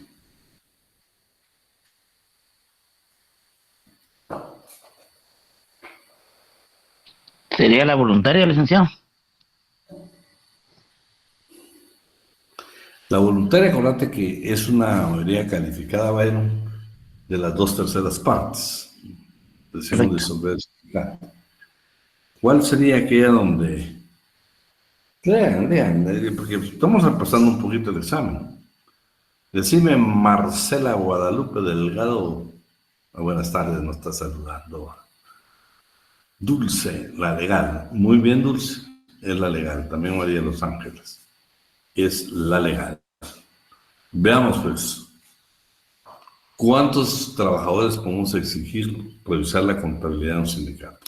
Speaker 9: ¿Sería la voluntaria, licenciado?
Speaker 1: La voluntaria, acordate que es una mayoría calificada, bueno, de las 2/3 partes. Decimos disolver el sindicato. ¿Cuál sería aquella donde... Lean, porque estamos repasando un poquito el examen. Decime, Marcela Guadalupe Delgado. Buenas tardes, nos está saludando. Dulce, la legal. Muy bien, Dulce. Es la legal. También María de Los Ángeles. Es la legal. Veamos, pues. ¿Cuántos trabajadores podemos exigir revisar la contabilidad de un sindicato?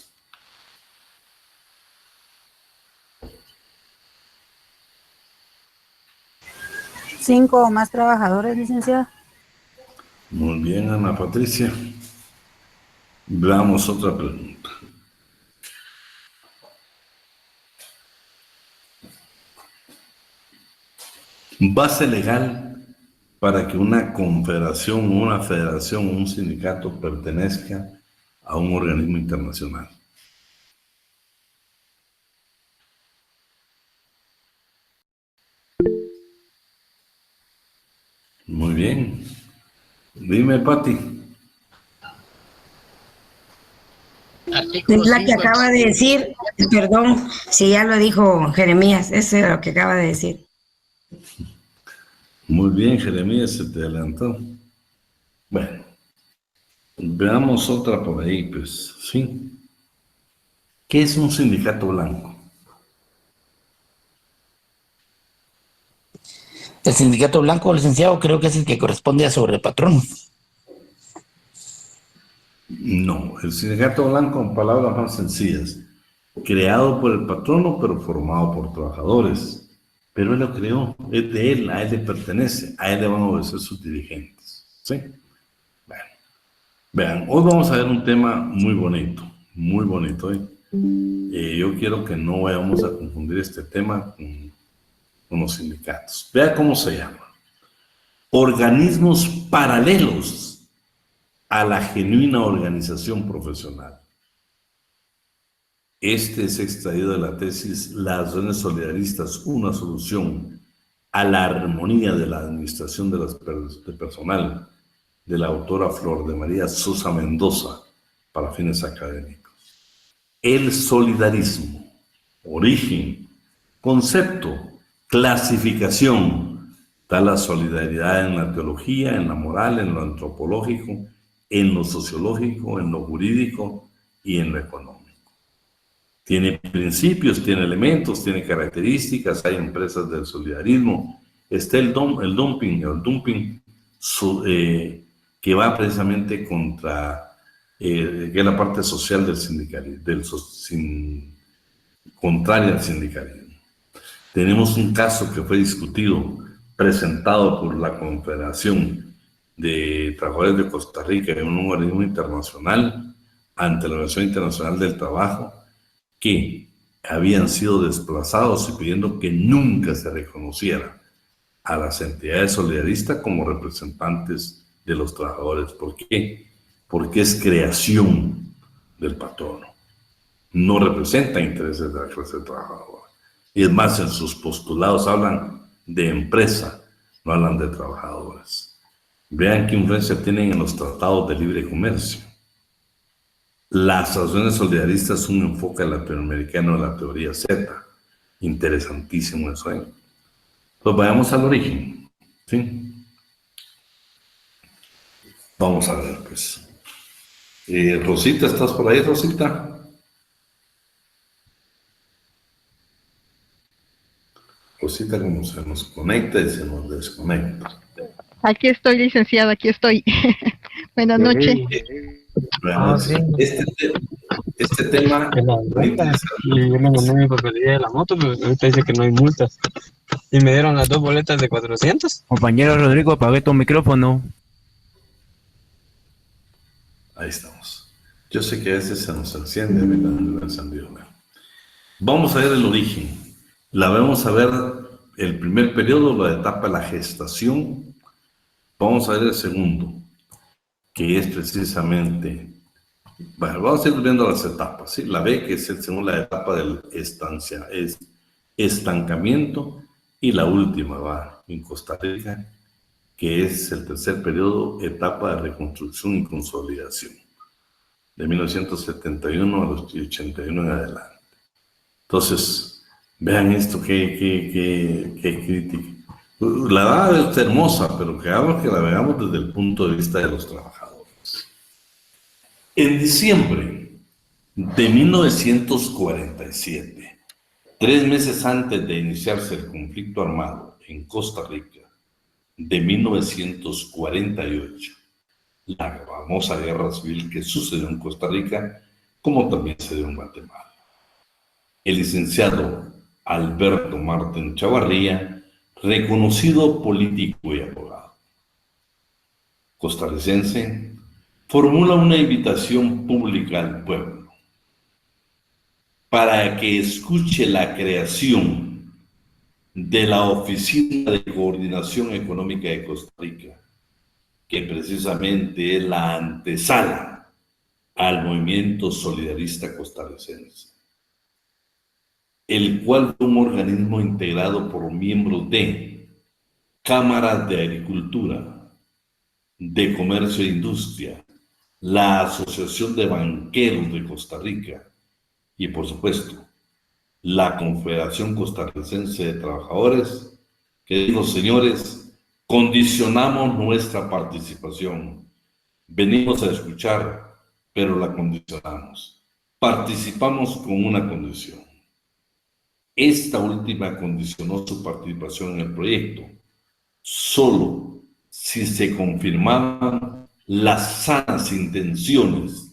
Speaker 8: ¿5 o más trabajadores, licenciado?
Speaker 1: Muy bien, Ana Patricia. Veamos otra pregunta. Base legal para que una confederación, una federación o un sindicato pertenezca a un organismo internacional. Muy bien. Dime, Pati.
Speaker 5: Artículo
Speaker 7: Es la que
Speaker 5: 5,
Speaker 7: acaba de decir, perdón, si ya lo dijo Jeremías, eso es lo que acaba de decir.
Speaker 1: Muy bien, Jeremías, se te adelantó. Bueno, veamos otra por ahí, pues, ¿sí? ¿Qué es un sindicato blanco?
Speaker 9: El sindicato blanco, licenciado, creo que es el que corresponde a sobrepatronos.
Speaker 1: No, el sindicato blanco, en palabras más sencillas, creado por el patrono, pero formado por trabajadores. Pero él lo creó, es de él, a él le pertenece, a él le van a obedecer sus dirigentes. ¿Sí? Bueno, vean, hoy vamos a ver un tema muy bonito, ¿eh? Yo quiero que no vayamos a confundir este tema con los sindicatos. Vea cómo se llama. Organismos paralelos a la genuina organización profesional. Este es extraído de la tesis Las Asociaciones Solidaristas, una solución a la armonía de la administración de personal, de la autora Flor de María Sosa Mendoza, para fines académicos. El solidarismo, origen, Concepto, clasificación. Está la solidaridad en la teología, en la moral, en lo antropológico, en lo sociológico, en lo jurídico y en lo económico. Tiene principios, tiene elementos, tiene características, hay empresas del solidarismo. Está el dumping que va precisamente contra, que es la parte social del sindicalismo, contraria al sindicalismo. Tenemos un caso que fue discutido, presentado por la Confederación de Trabajadores de Costa Rica en un organismo internacional ante la Organización Internacional del Trabajo, que habían sido desplazados y pidiendo que nunca se reconociera a las entidades solidaristas como representantes de los trabajadores. ¿Por qué? Porque es creación del patrono. No representa intereses de la clase trabajadora. Y es más, en sus postulados hablan de empresa, no hablan de trabajadores. Vean qué influencia tienen en los tratados de libre comercio. Las asociaciones solidaristas son un enfoque latinoamericano de la teoría Z. Interesantísimo eso, ¿eh? Pues vayamos al origen, ¿sí? Vamos a ver, pues. Rosita, ¿estás por ahí, Rosita? Rosita, como se nos conecta y se nos desconecta.
Speaker 10: Aquí estoy, licenciado, aquí estoy. Buenas noches.
Speaker 1: Este tema...
Speaker 11: Y yo me gané mi papelería de la moto, pero ahorita dice que no hay multas. Y me dieron las 2 boletas de 400.
Speaker 3: Compañero Rodrigo, apague tu micrófono.
Speaker 1: Ahí estamos. Yo sé que a veces se nos enciende, me encendido. Vamos a ver el origen. Vamos a ver el primer periodo, la etapa de la gestación. Vamos a ver el segundo, que es precisamente... Bueno, vamos a ir viendo las etapas, ¿sí? La B, que es según la etapa del estancamiento, y la última va en Costa Rica, que es el tercer periodo, etapa de reconstrucción y consolidación, de 1971 a los 81 en adelante. Entonces, vean esto, qué crítica. La edad es hermosa, pero que la veamos desde el punto de vista de los trabajadores. En diciembre de 1947, 3 meses antes de iniciarse el conflicto armado en Costa Rica, de 1948, la famosa guerra civil que sucedió en Costa Rica, como también se dio en Guatemala. El licenciado Alberto Martín Chavarría, reconocido político y abogado costarricense, formula una invitación pública al pueblo para que escuche la creación de la Oficina de Coordinación Económica de Costa Rica, que precisamente es la antesala al movimiento solidarista costarricense, el cual fue un organismo integrado por miembros de cámaras de agricultura, de comercio e industria, la Asociación de Banqueros de Costa Rica y, por supuesto, la Confederación Costarricense de Trabajadores, que dijo: señores, condicionamos nuestra participación. Venimos a escuchar, pero la condicionamos. Participamos con una condición. Esta última condicionó su participación en el proyecto solo si se confirmaban las sanas intenciones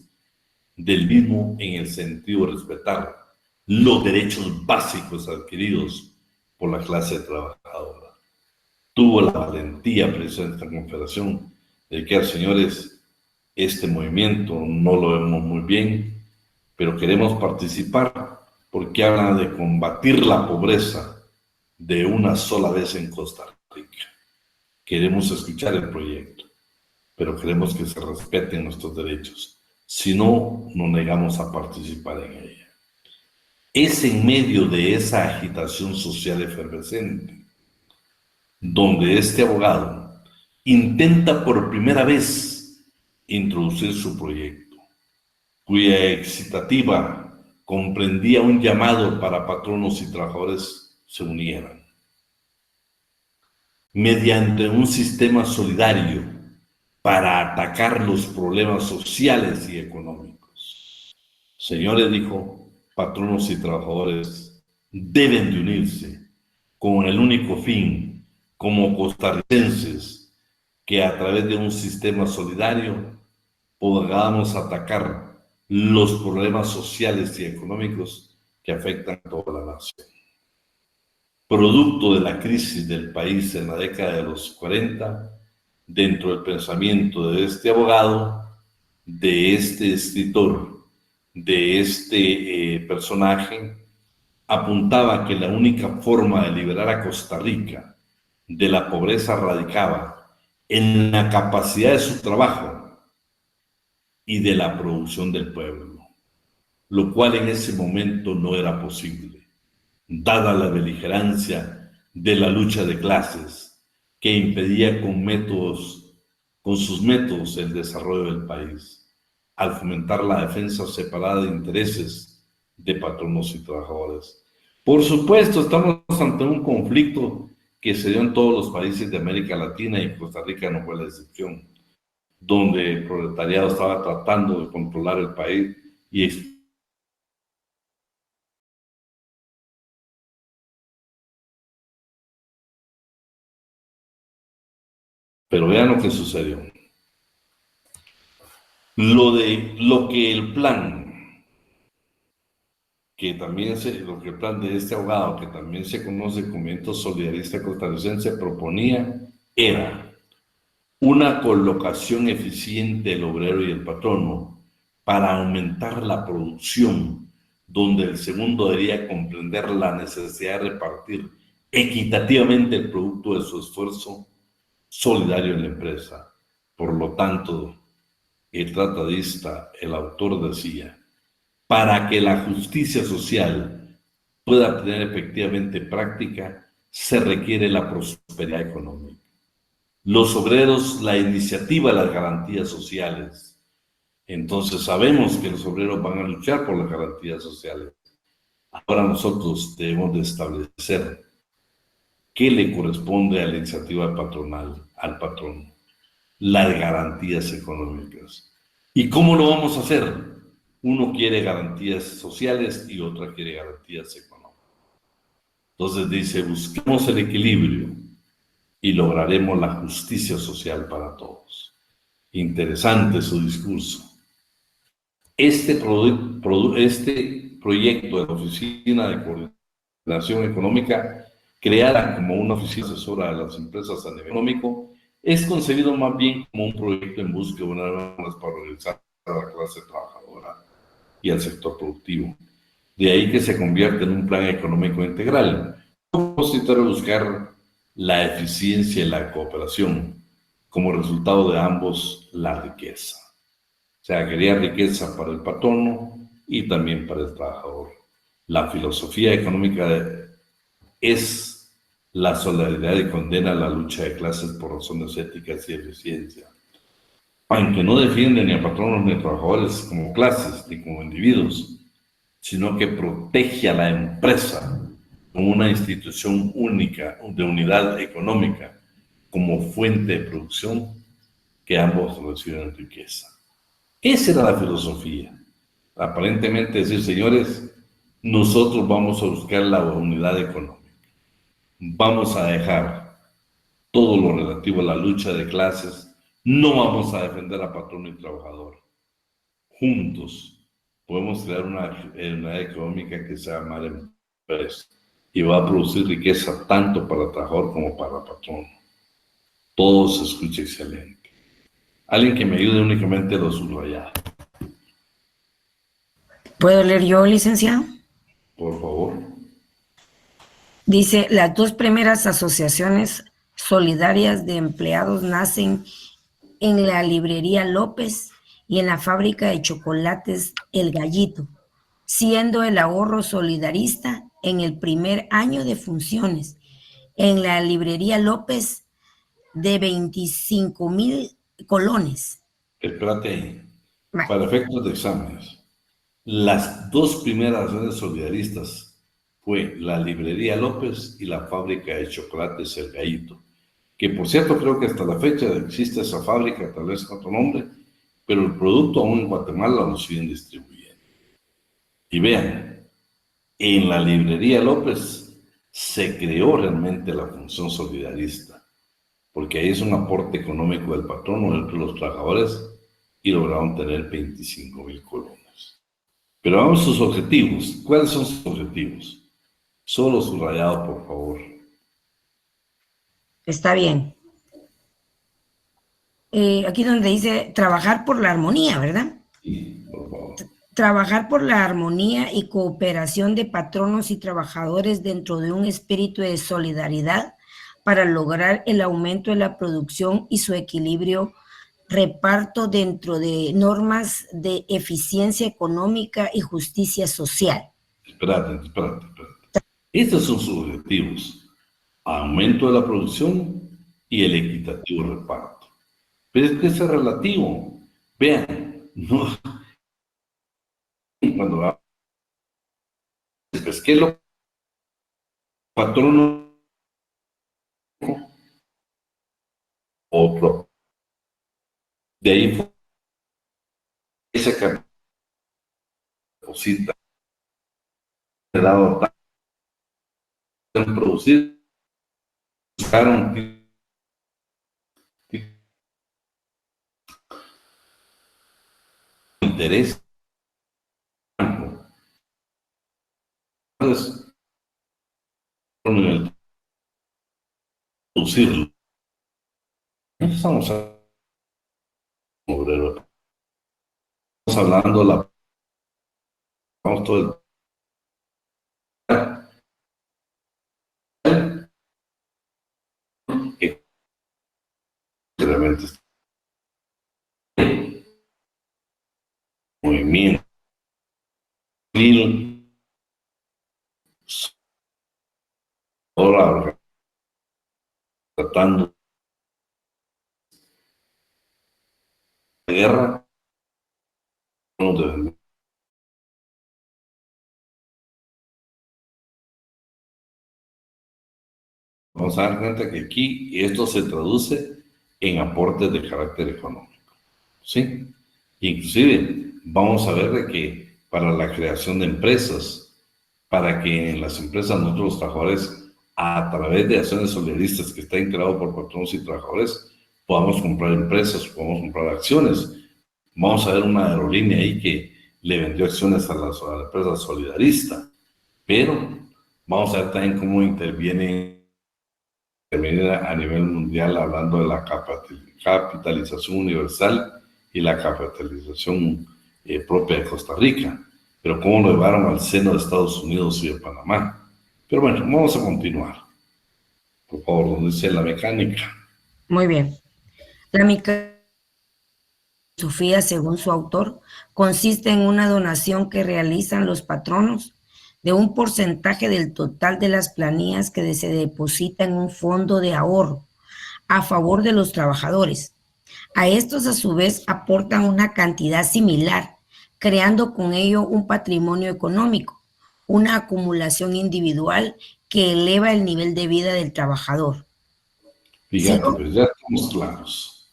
Speaker 1: del mismo en el sentido de respetar los derechos básicos adquiridos por la clase trabajadora. Tuvo la valentía, precisamente, esta confederación, de que, señores, este movimiento no lo vemos muy bien, pero queremos participar porque habla de combatir la pobreza de una sola vez en Costa Rica. Queremos escuchar el proyecto, pero queremos que se respeten nuestros derechos. Si no, nos negamos a participar en ella. Es en medio de esa agitación social efervescente donde este abogado intenta por primera vez introducir su proyecto, cuya excitativa comprendía un llamado para patronos y trabajadores se unieran mediante un sistema solidario para atacar los problemas sociales y económicos. Señores, dijo, patronos y trabajadores deben de unirse con el único fin, como costarricenses, que a través de un sistema solidario podamos atacar los problemas sociales y económicos que afectan a toda la nación. Producto de la crisis del país en la década de los 40, dentro del pensamiento de este abogado, de este escritor, de este personaje, apuntaba que la única forma de liberar a Costa Rica de la pobreza radicaba en la capacidad de su trabajo y de la producción del pueblo, lo cual en ese momento no era posible, dada la beligerancia de la lucha de clases que impedía con sus métodos el desarrollo del país, al fomentar la defensa separada de intereses de patronos y trabajadores. Por supuesto, estamos ante un conflicto que se dio en todos los países de América Latina y Costa Rica no fue la excepción, donde el proletariado estaba tratando de controlar el país y pero vean lo que sucedió. Lo que el plan de este abogado, que también se conoce como Movimiento Solidarista Costarricense, proponía era una colocación eficiente del obrero y el patrono para aumentar la producción, donde el segundo debería comprender la necesidad de repartir equitativamente el producto de su esfuerzo solidario en la empresa. Por lo tanto, el tratadista, el autor decía, para que la justicia social pueda tener efectivamente práctica, se requiere la prosperidad económica. Los obreros, la iniciativa, las garantías sociales. Entonces sabemos que los obreros van a luchar por las garantías sociales. Ahora nosotros debemos de establecer qué le corresponde a la iniciativa patronal, al patrón, las garantías económicas. ¿Y cómo lo vamos a hacer? Uno quiere garantías sociales y otra quiere garantías económicas. Entonces dice, busquemos el equilibrio y lograremos la justicia social para todos. Interesante su discurso. Este proyecto de la Oficina de Coordinación Económica, creada como una oficina asesora de las empresas a nivel económico, es concebido más bien como un proyecto en busca de unas normas para organizar a la clase trabajadora y al sector productivo. De ahí que se convierte en un plan económico integral. El propósito era buscar la eficiencia y la cooperación, como resultado de ambos la riqueza. O sea, quería riqueza para el patrono y también para el trabajador. La filosofía económica es la solidaridad y condena la lucha de clases por razones éticas y eficiencia. Aunque no defiende ni a patronos ni a trabajadores como clases ni como individuos, sino que protege a la empresa como una institución única de unidad económica, como fuente de producción que ambos reciben riqueza. Esa era la filosofía. Aparentemente decir, señores, nosotros vamos a buscar la unidad económica. Vamos a dejar todo lo relativo a la lucha de clases. No vamos a defender a patrón y trabajador. Juntos podemos crear una unidad económica que sea más empresa y va a producir riqueza tanto para el trabajador como para el patrón. Todo se escucha excelente. Alguien que me ayude únicamente lo subrayado.
Speaker 7: ¿Puedo leer yo, licenciado?
Speaker 1: Por favor.
Speaker 7: Dice, las dos primeras asociaciones solidarias de empleados nacen en la librería López y en la fábrica de chocolates El Gallito, siendo el ahorro solidarista en el primer año de funciones. En la librería López de 25,000 colones.
Speaker 1: Espérate ahí. Para efectos de exámenes, las dos primeras acciones solidaristas fue la librería López y la fábrica de chocolates El Gallito, que por cierto creo que hasta la fecha existe esa fábrica, tal vez con otro nombre, pero el producto aún en Guatemala lo siguen distribuyendo. Y vean, en la librería López se creó realmente la función solidarista, porque ahí es un aporte económico del patrono entre los trabajadores y lograron tener 25,000 colones. Pero vamos a sus objetivos. ¿Cuáles son sus objetivos? Solo subrayado, por favor.
Speaker 7: Está bien. Aquí donde dice trabajar por la armonía, ¿verdad?
Speaker 1: Sí, por favor.
Speaker 7: Trabajar por la armonía y cooperación de patronos y trabajadores dentro de un espíritu de solidaridad para lograr el aumento de la producción y su equilibrio reparto dentro de normas de eficiencia económica y justicia social.
Speaker 1: Espérate. Estos son sus objetivos. Aumento de la producción y el equitativo reparto. Pero es que eso es relativo. Vean, no. Cuando es que lo patrono otro. De ahí fue esa cosita que dado tan producir, buscaron interés. Entonces, producirlo. Estamos hablando vamos todo que realmente movimiento ahora tratando de guerra vamos a dar cuenta que aquí esto se traduce en aportes de carácter económico, ¿sí? Inclusive vamos a ver de que para la creación de empresas, para que en las empresas nosotros los trabajadores, a través de acciones solidaristas que están creadas por patronos y trabajadores, podamos comprar empresas, podamos comprar acciones. Vamos a ver una aerolínea ahí que le vendió acciones a la empresa solidarista, pero vamos a ver también cómo interviene a nivel mundial hablando de la capitalización universal y la capitalización propia de Costa Rica, pero cómo lo llevaron al seno de Estados Unidos y de Panamá. Pero bueno, vamos a continuar. Por favor, donde dice la mecánica.
Speaker 7: Muy bien. La mecánica, Sofía, según su autor, consiste en una donación que realizan los patronos de un porcentaje del total de las planillas que se deposita en un fondo de ahorro a favor de los trabajadores. A estos, a su vez, aportan una cantidad similar, creando con ello un patrimonio económico, una acumulación individual que eleva el nivel de vida del trabajador.
Speaker 1: Fíjate, pues ya estamos claros.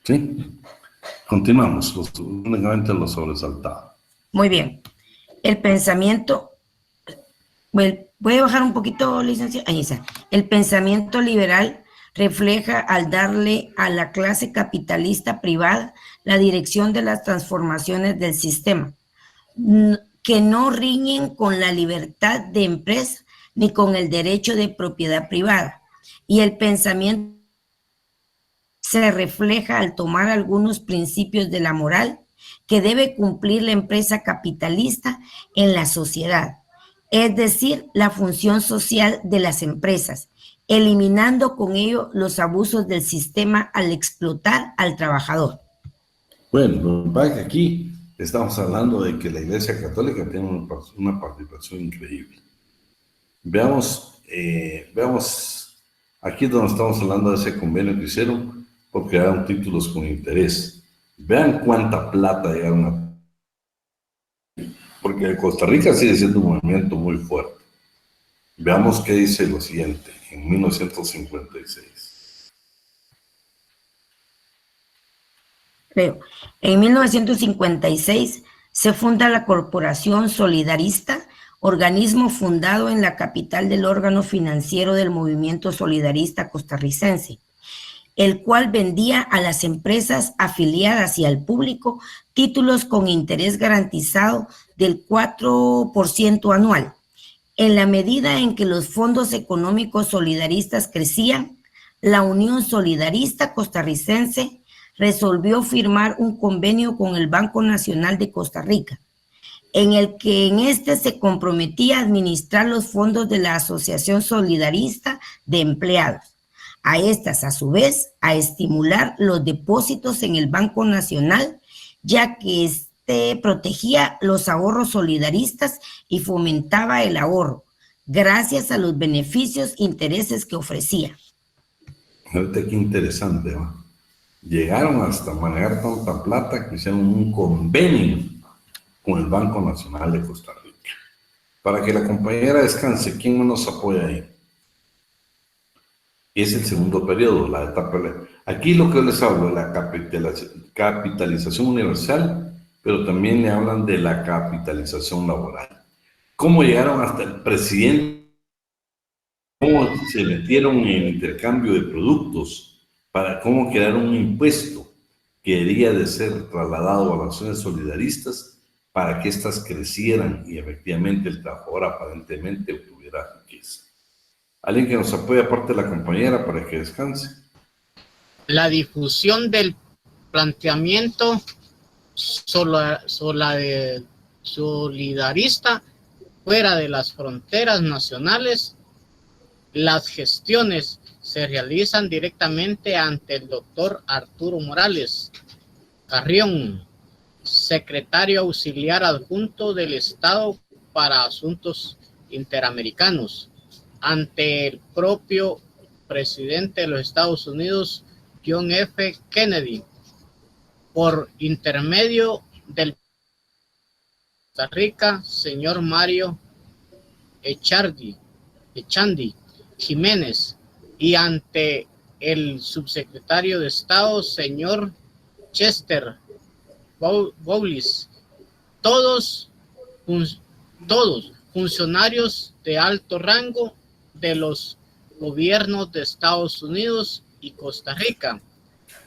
Speaker 1: ¿Sí? Continuamos, únicamente lo sobresaltado.
Speaker 7: Muy bien. El pensamiento, ¿puede bajar un poquito, licenciado? Ahí está. El pensamiento liberal refleja al darle a la clase capitalista privada la dirección de las transformaciones del sistema, que no riñen con la libertad de empresa ni con el derecho de propiedad privada. Y el pensamiento se refleja al tomar algunos principios de la moral que debe cumplir la empresa capitalista en la sociedad, es decir, la función social de las empresas, eliminando con ello los abusos del sistema al explotar al trabajador.
Speaker 1: Bueno, lo que pasa es que aquí estamos hablando de que la Iglesia Católica tiene una participación increíble. Veamos aquí donde estamos hablando de ese convenio que hicieron, porque dan títulos con interés. Vean cuánta plata llegaron a... porque Costa Rica sigue siendo un movimiento muy fuerte. Veamos qué dice lo siguiente, en 1956.
Speaker 7: Creo. En 1956 se funda la Corporación Solidarista, organismo fundado en la capital del órgano financiero del movimiento solidarista costarricense, el cual vendía a las empresas afiliadas y al público títulos con interés garantizado del 4% anual. En la medida en que los fondos económicos solidaristas crecían, la Unión Solidarista Costarricense resolvió firmar un convenio con el Banco Nacional de Costa Rica, en el que en este se comprometía a administrar los fondos de la Asociación Solidarista de Empleados. A estas, a su vez, a estimular los depósitos en el Banco Nacional, ya que este protegía los ahorros solidaristas y fomentaba el ahorro, gracias a los beneficios e intereses que ofrecía.
Speaker 1: Ahorita qué interesante, ¿no? Llegaron hasta manejar tanta plata que hicieron un convenio con el Banco Nacional de Costa Rica. Para que la compañera descanse, ¿quién nos apoya ahí? Y es el segundo periodo, la etapa. Aquí lo que les hablo de la capitalización universal, pero también le hablan de la capitalización laboral. ¿Cómo llegaron hasta el presidente? ¿Cómo se metieron en el intercambio de productos? Para cómo crear un impuesto que debería de ser trasladado a las acciones solidaristas para que éstas crecieran y efectivamente el trabajador aparentemente obtuviera riqueza. ¿Alguien que nos apoye aparte de la compañera para que descanse?
Speaker 5: La difusión del planteamiento solidarista fuera de las fronteras nacionales. Las gestiones se realizan directamente ante el doctor Arturo Morales Carrión, secretario auxiliar adjunto del Estado para Asuntos Interamericanos, ante el propio presidente de los Estados Unidos, John F. Kennedy, por intermedio del Costa Rica, señor Mario Echandi Jiménez, y ante el subsecretario de Estado, señor Chester Bowles, todos funcionarios de alto rango de los gobiernos de Estados Unidos y Costa Rica,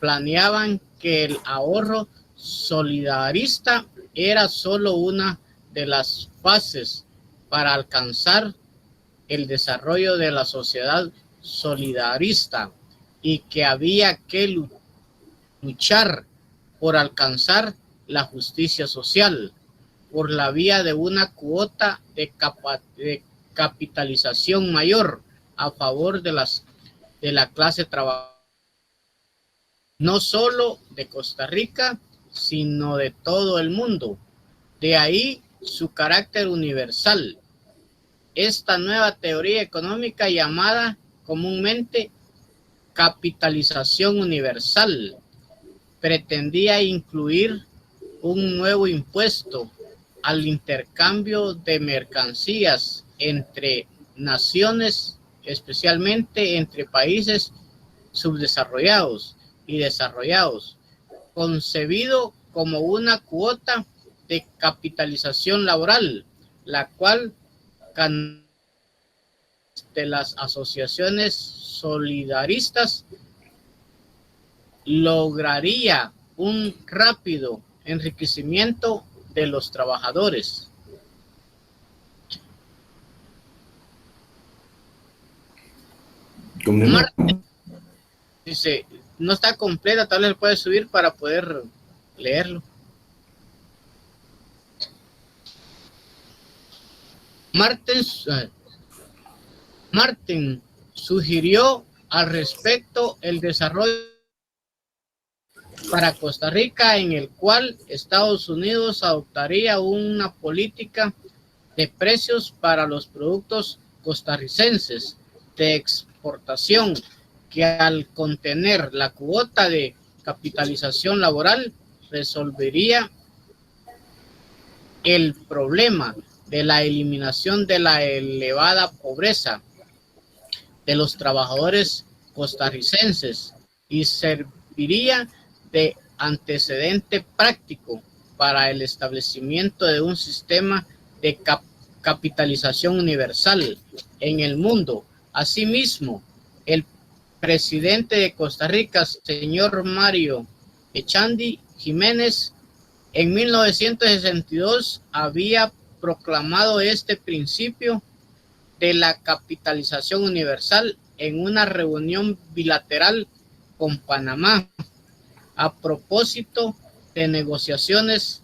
Speaker 5: planeaban que el ahorro solidarista era solo una de las fases para alcanzar el desarrollo de la sociedad solidarista y que había que luchar por alcanzar la justicia social por la vía de una cuota de capitalización mayor a favor de la clase trabajadora, no solo de Costa Rica, sino de todo el mundo. De ahí su carácter universal. Esta nueva teoría económica llamada comúnmente capitalización universal pretendía incluir un nuevo impuesto al intercambio de mercancías entre naciones, especialmente entre países subdesarrollados y desarrollados, concebido como una cuota de capitalización laboral, la cual de las asociaciones solidaristas lograría un rápido enriquecimiento de los trabajadores. Martín dice, no está completa, tal vez puede subir para poder leerlo. Martín sugirió al respecto el desarrollo para Costa Rica, en el cual Estados Unidos adoptaría una política de precios para los productos costarricenses de exportación, que al contener la cuota de capitalización laboral resolvería el problema de la eliminación de la elevada pobreza de los trabajadores costarricenses y serviría de antecedente práctico para el establecimiento de un sistema de capitalización universal en el mundo. Asimismo, el presidente de Costa Rica, señor Mario Echandi Jiménez, en 1962 había proclamado este principio de la capitalización universal en una reunión bilateral con Panamá a propósito de negociaciones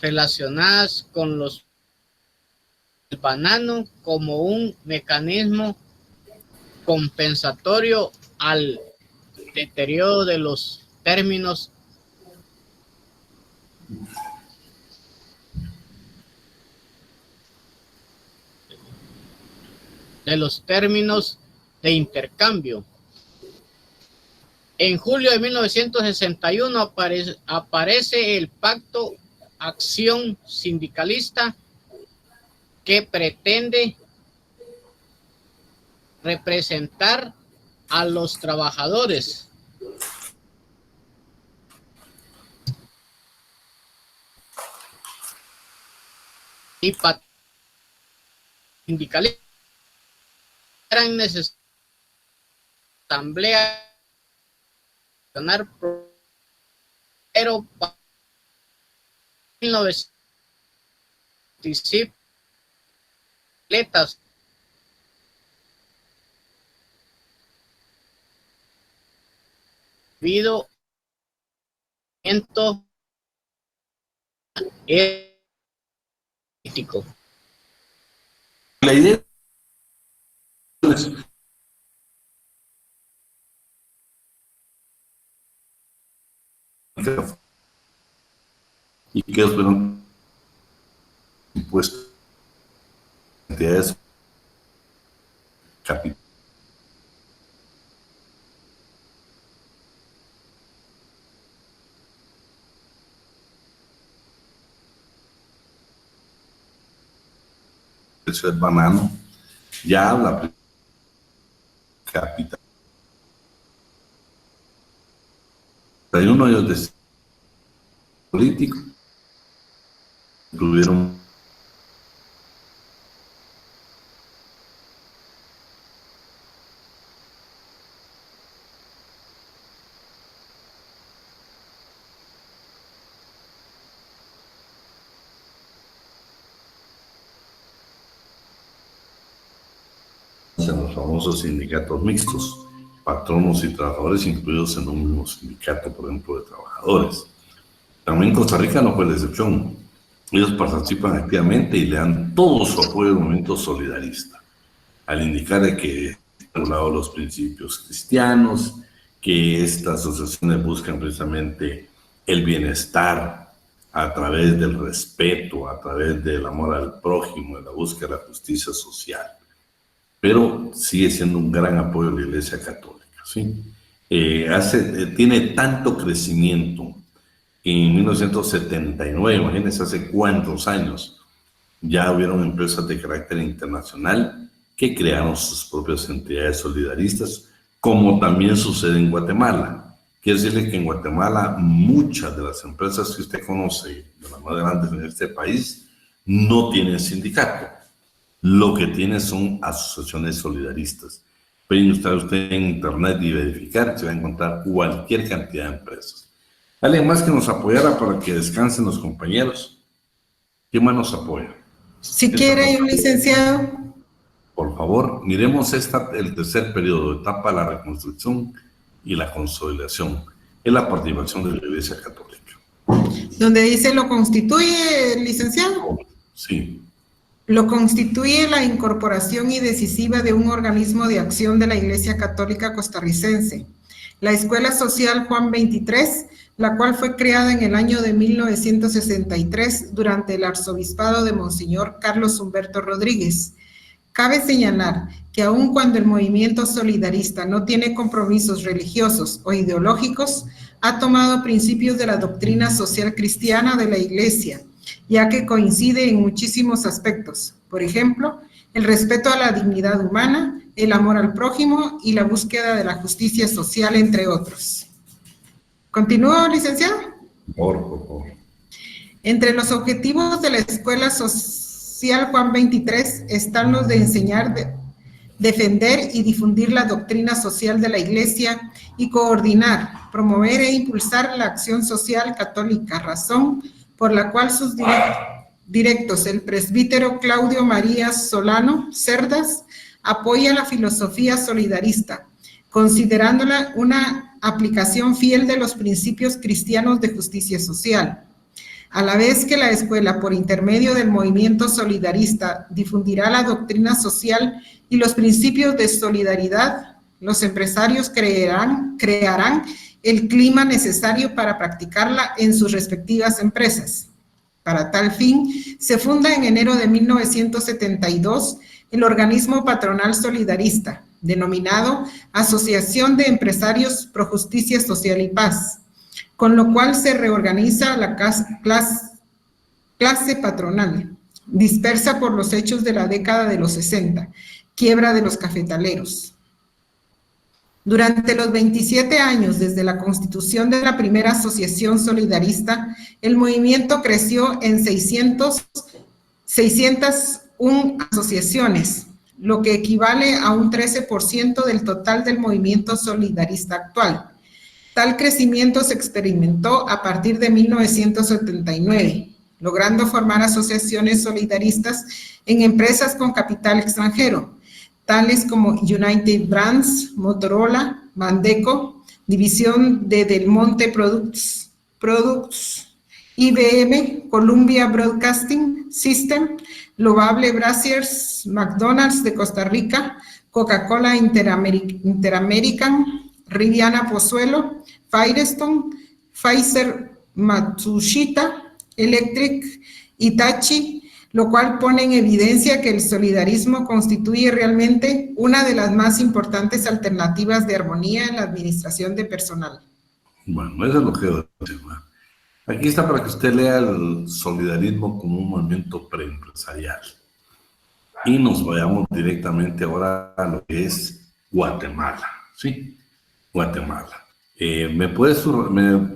Speaker 5: relacionadas con el banano como un mecanismo compensatorio al deterioro de los términos de intercambio. En julio de 1961 aparece el Pacto Acción Sindicalista, que pretende representar a los trabajadores y sindicalistas. Eran necesarias asamblea pero para 1997 debido a político.
Speaker 1: La idea y que fueron impuestos entidades capital. El banano ya habla capital. Hay uno de ellos político tuvieron en los famosos sindicatos mixtos, patronos y trabajadores incluidos en un mismo sindicato, por ejemplo, de trabajadores. También Costa Rica no fue la excepción. Ellos participan activamente y le dan todo su apoyo al movimiento solidarista, al indicar de que han regulado los principios cristianos, que estas asociaciones buscan precisamente el bienestar a través del respeto, a través del amor al prójimo, de la búsqueda de la justicia social. Pero sigue siendo un gran apoyo de la Iglesia Católica, ¿sí? Tiene tanto crecimiento. En 1979, imagínense hace cuántos años, ya hubieron empresas de carácter internacional que crearon sus propias entidades solidaristas, como también sucede en Guatemala. Quiere decirle que en Guatemala muchas de las empresas que usted conoce, de las más grandes en este país, no tienen sindicato. Lo que tienen son asociaciones solidaristas. Pueden estar usted en internet y verificar, se va a encontrar cualquier cantidad de empresas. ¿Alguien más que nos apoyara para que descansen los compañeros? ¿Quién más nos apoya?
Speaker 12: Si quiere, licenciado.
Speaker 1: Por favor, miremos el tercer periodo, etapa de la reconstrucción y la consolidación. Es la participación de la Iglesia Católica.
Speaker 12: Donde dice lo constituye, licenciado.
Speaker 1: Sí.
Speaker 12: Lo constituye la incorporación y decisiva de un organismo de acción de la Iglesia Católica Costarricense, la Escuela Social Juan 23, la cual fue creada en el año de 1963 durante el arzobispado de Monseñor Carlos Humberto Rodríguez. Cabe señalar que aun cuando el movimiento solidarista no tiene compromisos religiosos o ideológicos, ha tomado principios de la doctrina social cristiana de la Iglesia, ya que coincide en muchísimos aspectos. Por ejemplo, el respeto a la dignidad humana, el amor al prójimo y la búsqueda de la justicia social, entre otros. ¿Continúo, licenciado?
Speaker 1: Por favor.
Speaker 12: Entre los objetivos de la Escuela Social Juan 23 están los de enseñar, defender y difundir la doctrina social de la Iglesia y coordinar, promover e impulsar la acción social católica, razón por la cual sus directos, el presbítero Claudio María Solano Cerdas, apoya la filosofía solidarista, considerándola una aplicación fiel de los principios cristianos de justicia social. A la vez que la escuela, por intermedio del movimiento solidarista, difundirá la doctrina social y los principios de solidaridad, los empresarios crearán el clima necesario para practicarla en sus respectivas empresas. Para tal fin, se funda en enero de 1972 el organismo patronal solidarista, denominado Asociación de Empresarios Pro Justicia Social y Paz, con lo cual se reorganiza la clase patronal, dispersa por los hechos de la década de los 60, quiebra de los cafetaleros. Durante los 27 años desde la constitución de la primera asociación solidarista, el movimiento creció en 601 asociaciones, lo que equivale a un 13% del total del movimiento solidarista actual. Tal crecimiento se experimentó a partir de 1979, logrando formar asociaciones solidaristas en empresas con capital extranjero, tales como United Brands, Motorola, Mandeco, División de Del Monte Products, IBM, Columbia Broadcasting System, Loable Braziers, McDonald's de Costa Rica, Coca-Cola Interamerican, Riviana Pozuelo, Firestone, Pfizer, Matsushita Electric, Hitachi, lo cual pone en evidencia que el solidarismo constituye realmente una de las más importantes alternativas de armonía en la administración de personal.
Speaker 1: Bueno, eso es lo que yo decía. Aquí está para que usted lea el solidarismo como un movimiento preempresarial. Y nos vayamos directamente ahora a lo que es Guatemala, ¿sí? Guatemala.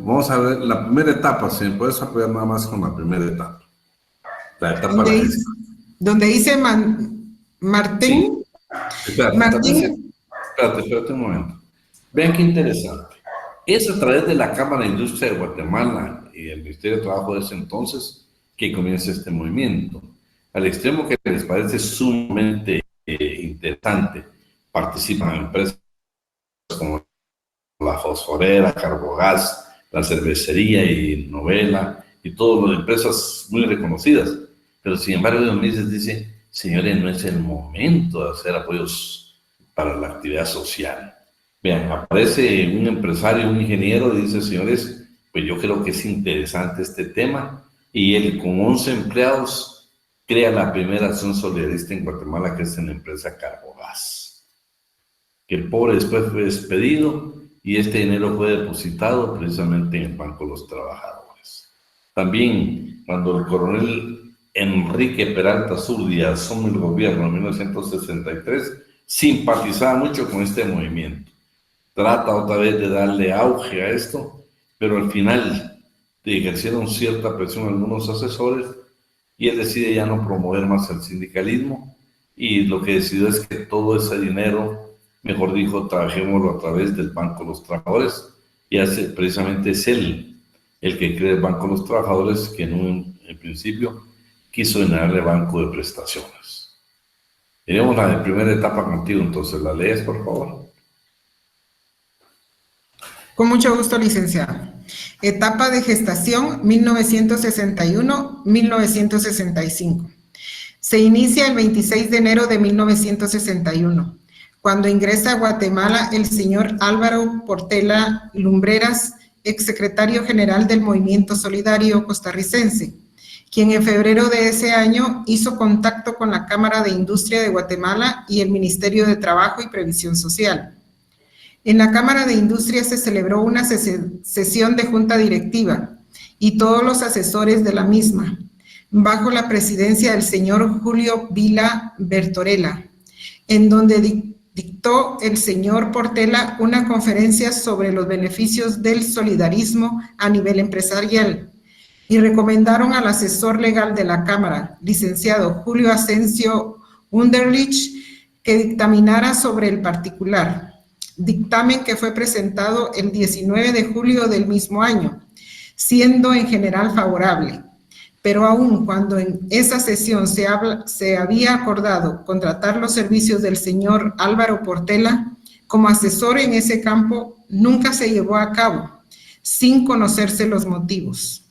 Speaker 1: Vamos a ver la primera etapa, si me puedes apoyar nada más con la primera etapa. La etapa
Speaker 12: donde dice Martín.
Speaker 1: Sí. Espérate un momento. Vean qué interesante. Es a través de la Cámara de Industria de Guatemala y el Ministerio de Trabajo de ese entonces que comienza este movimiento. Al extremo que les parece sumamente interesante, participan empresas como la fosforera, Carbogás, la cervecería y Novela, y todas las empresas muy reconocidas. Pero sin embargo, los meses dice, señores, no es el momento de hacer apoyos para la actividad social. Vean, aparece un empresario, un ingeniero, y dice, señores, pues yo creo que es interesante este tema, y él con 11 empleados crea la primera acción solidarista en Guatemala, que es en la empresa Carbogás. Que el pobre después fue despedido, y este dinero fue depositado precisamente en el Banco de los Trabajadores. También, cuando el coronel Enrique Peralta Zurdia asume el gobierno en 1963, simpatizaba mucho con este movimiento. Trata otra vez de darle auge a esto, pero al final ejercieron cierta presión algunos asesores y él decide ya no promover más el sindicalismo, y lo que decidió es que todo ese dinero, mejor dijo, trabajémoslo a través del Banco de los Trabajadores, y precisamente es él el que crea el Banco de los Trabajadores, que en principio quiso llenarle banco de prestaciones. Iremos a la primera etapa contigo, entonces, ¿la lees, por favor?
Speaker 12: Con mucho gusto, licenciado. Etapa de gestación 1961-1965. Se inicia el 26 de enero de 1961, cuando ingresa a Guatemala el señor Álvaro Portela Lumbreras, exsecretario general del Movimiento Solidario Costarricense, quien en febrero de ese año hizo contacto con la Cámara de Industria de Guatemala y el Ministerio de Trabajo y Previsión Social. En la Cámara de Industria se celebró una sesión de junta directiva y todos los asesores de la misma, bajo la presidencia del señor Julio Vila Bertorella, en donde dictó el señor Portela una conferencia sobre los beneficios del solidarismo a nivel empresarial y recomendaron al asesor legal de la Cámara, licenciado Julio Asensio Underlich, que dictaminara sobre el particular, dictamen que fue presentado el 19 de julio del mismo año, siendo en general favorable. Pero aún cuando en esa sesión se había acordado contratar los servicios del señor Álvaro Portela como asesor en ese campo, nunca se llevó a cabo, sin conocerse los motivos.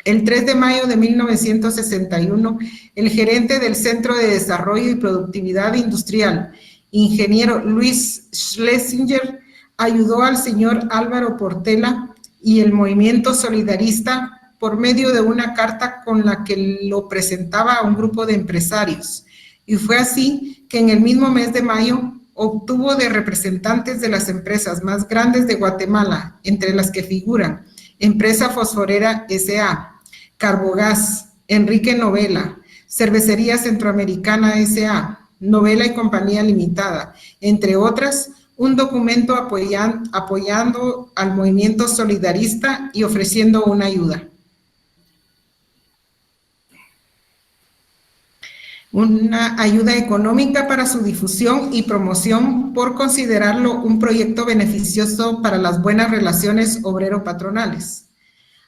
Speaker 12: El 3 de mayo de 1961, el gerente del Centro de Desarrollo y Productividad Industrial, ingeniero Luis Schlesinger, ayudó al señor Álvaro Portela y el movimiento solidarista por medio de una carta con la que lo presentaba a un grupo de empresarios. Y fue así que en el mismo mes de mayo obtuvo de representantes de las empresas más grandes de Guatemala, entre las que figuran Empresa Fosforera S.A., Carbogás, Enrique Novela, Cervecería Centroamericana S.A., Novela y Compañía Limitada, entre otras, un documento apoyando al movimiento solidarista y ofreciendo una ayuda. Una ayuda económica para su difusión y promoción por considerarlo un proyecto beneficioso para las buenas relaciones obrero-patronales.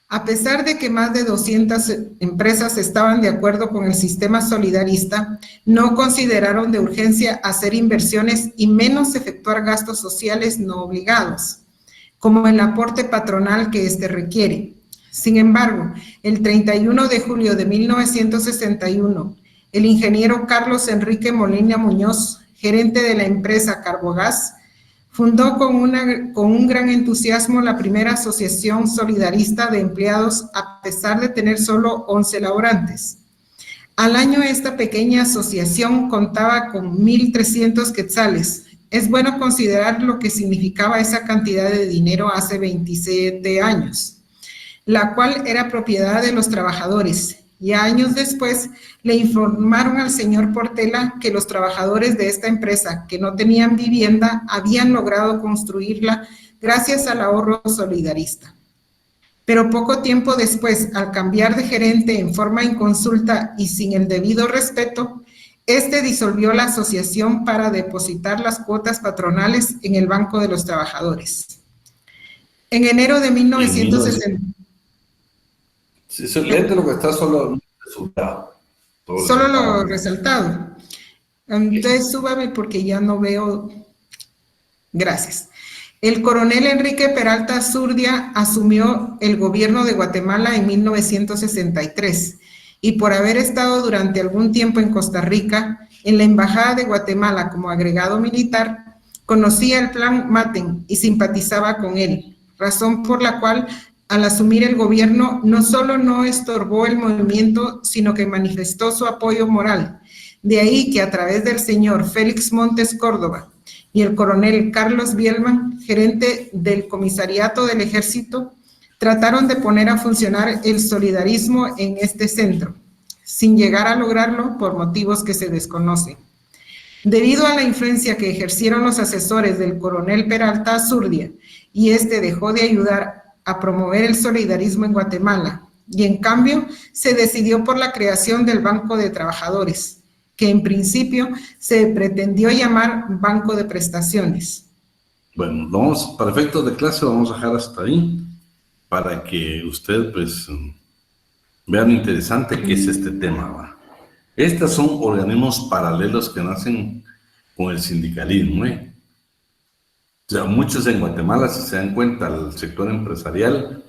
Speaker 12: A pesar de que más de 200 empresas estaban de acuerdo con el sistema solidarista, no consideraron de urgencia hacer inversiones y menos efectuar gastos sociales no obligados, como el aporte patronal que éste requiere. Sin embargo, el 31 de julio de 1961, el ingeniero Carlos Enrique Molina Muñoz, gerente de la empresa Carbogás, fundó con un gran entusiasmo la primera asociación solidarista de empleados a pesar de tener solo 11 laborantes. Al año esta pequeña asociación contaba con 1.300 quetzales. Es bueno considerar lo que significaba esa cantidad de dinero hace 27 años, la cual era propiedad de los trabajadores. Y años después le informaron al señor Portela que los trabajadores de esta empresa que no tenían vivienda habían logrado construirla gracias al ahorro solidarista. Pero poco tiempo después, al cambiar de gerente en forma inconsulta y sin el debido respeto, este disolvió la asociación para depositar las cuotas patronales en el Banco de los Trabajadores. En enero de 1960...
Speaker 1: Sí, excelente lo que está solo resultado.
Speaker 12: Solo lo resaltado. Entonces súbame porque ya no veo. Gracias. El coronel Enrique Peralta Zurdia asumió el gobierno de Guatemala en 1963 y por haber estado durante algún tiempo en Costa Rica, en la Embajada de Guatemala como agregado militar, conocía el plan Maten y simpatizaba con él, razón por la cual al asumir el gobierno, no solo no estorbó el movimiento, sino que manifestó su apoyo moral. De ahí que a través del señor Félix Montes Córdoba y el coronel Carlos Bielman, gerente del comisariato del ejército, trataron de poner a funcionar el solidarismo en este centro, sin llegar a lograrlo por motivos que se desconocen. Debido a la influencia que ejercieron los asesores del coronel Peralta Zurdia, y este dejó de ayudar a promover el solidarismo en Guatemala y en cambio se decidió por la creación del Banco de Trabajadores, que en principio se pretendió llamar Banco de Prestaciones.
Speaker 1: Bueno, para efectos de clase vamos a dejar hasta ahí para que usted pues vea lo interesante que es este tema, ¿va? Estos son organismos paralelos que nacen con el sindicalismo, O sea, muchos en Guatemala, si se dan cuenta, el sector empresarial,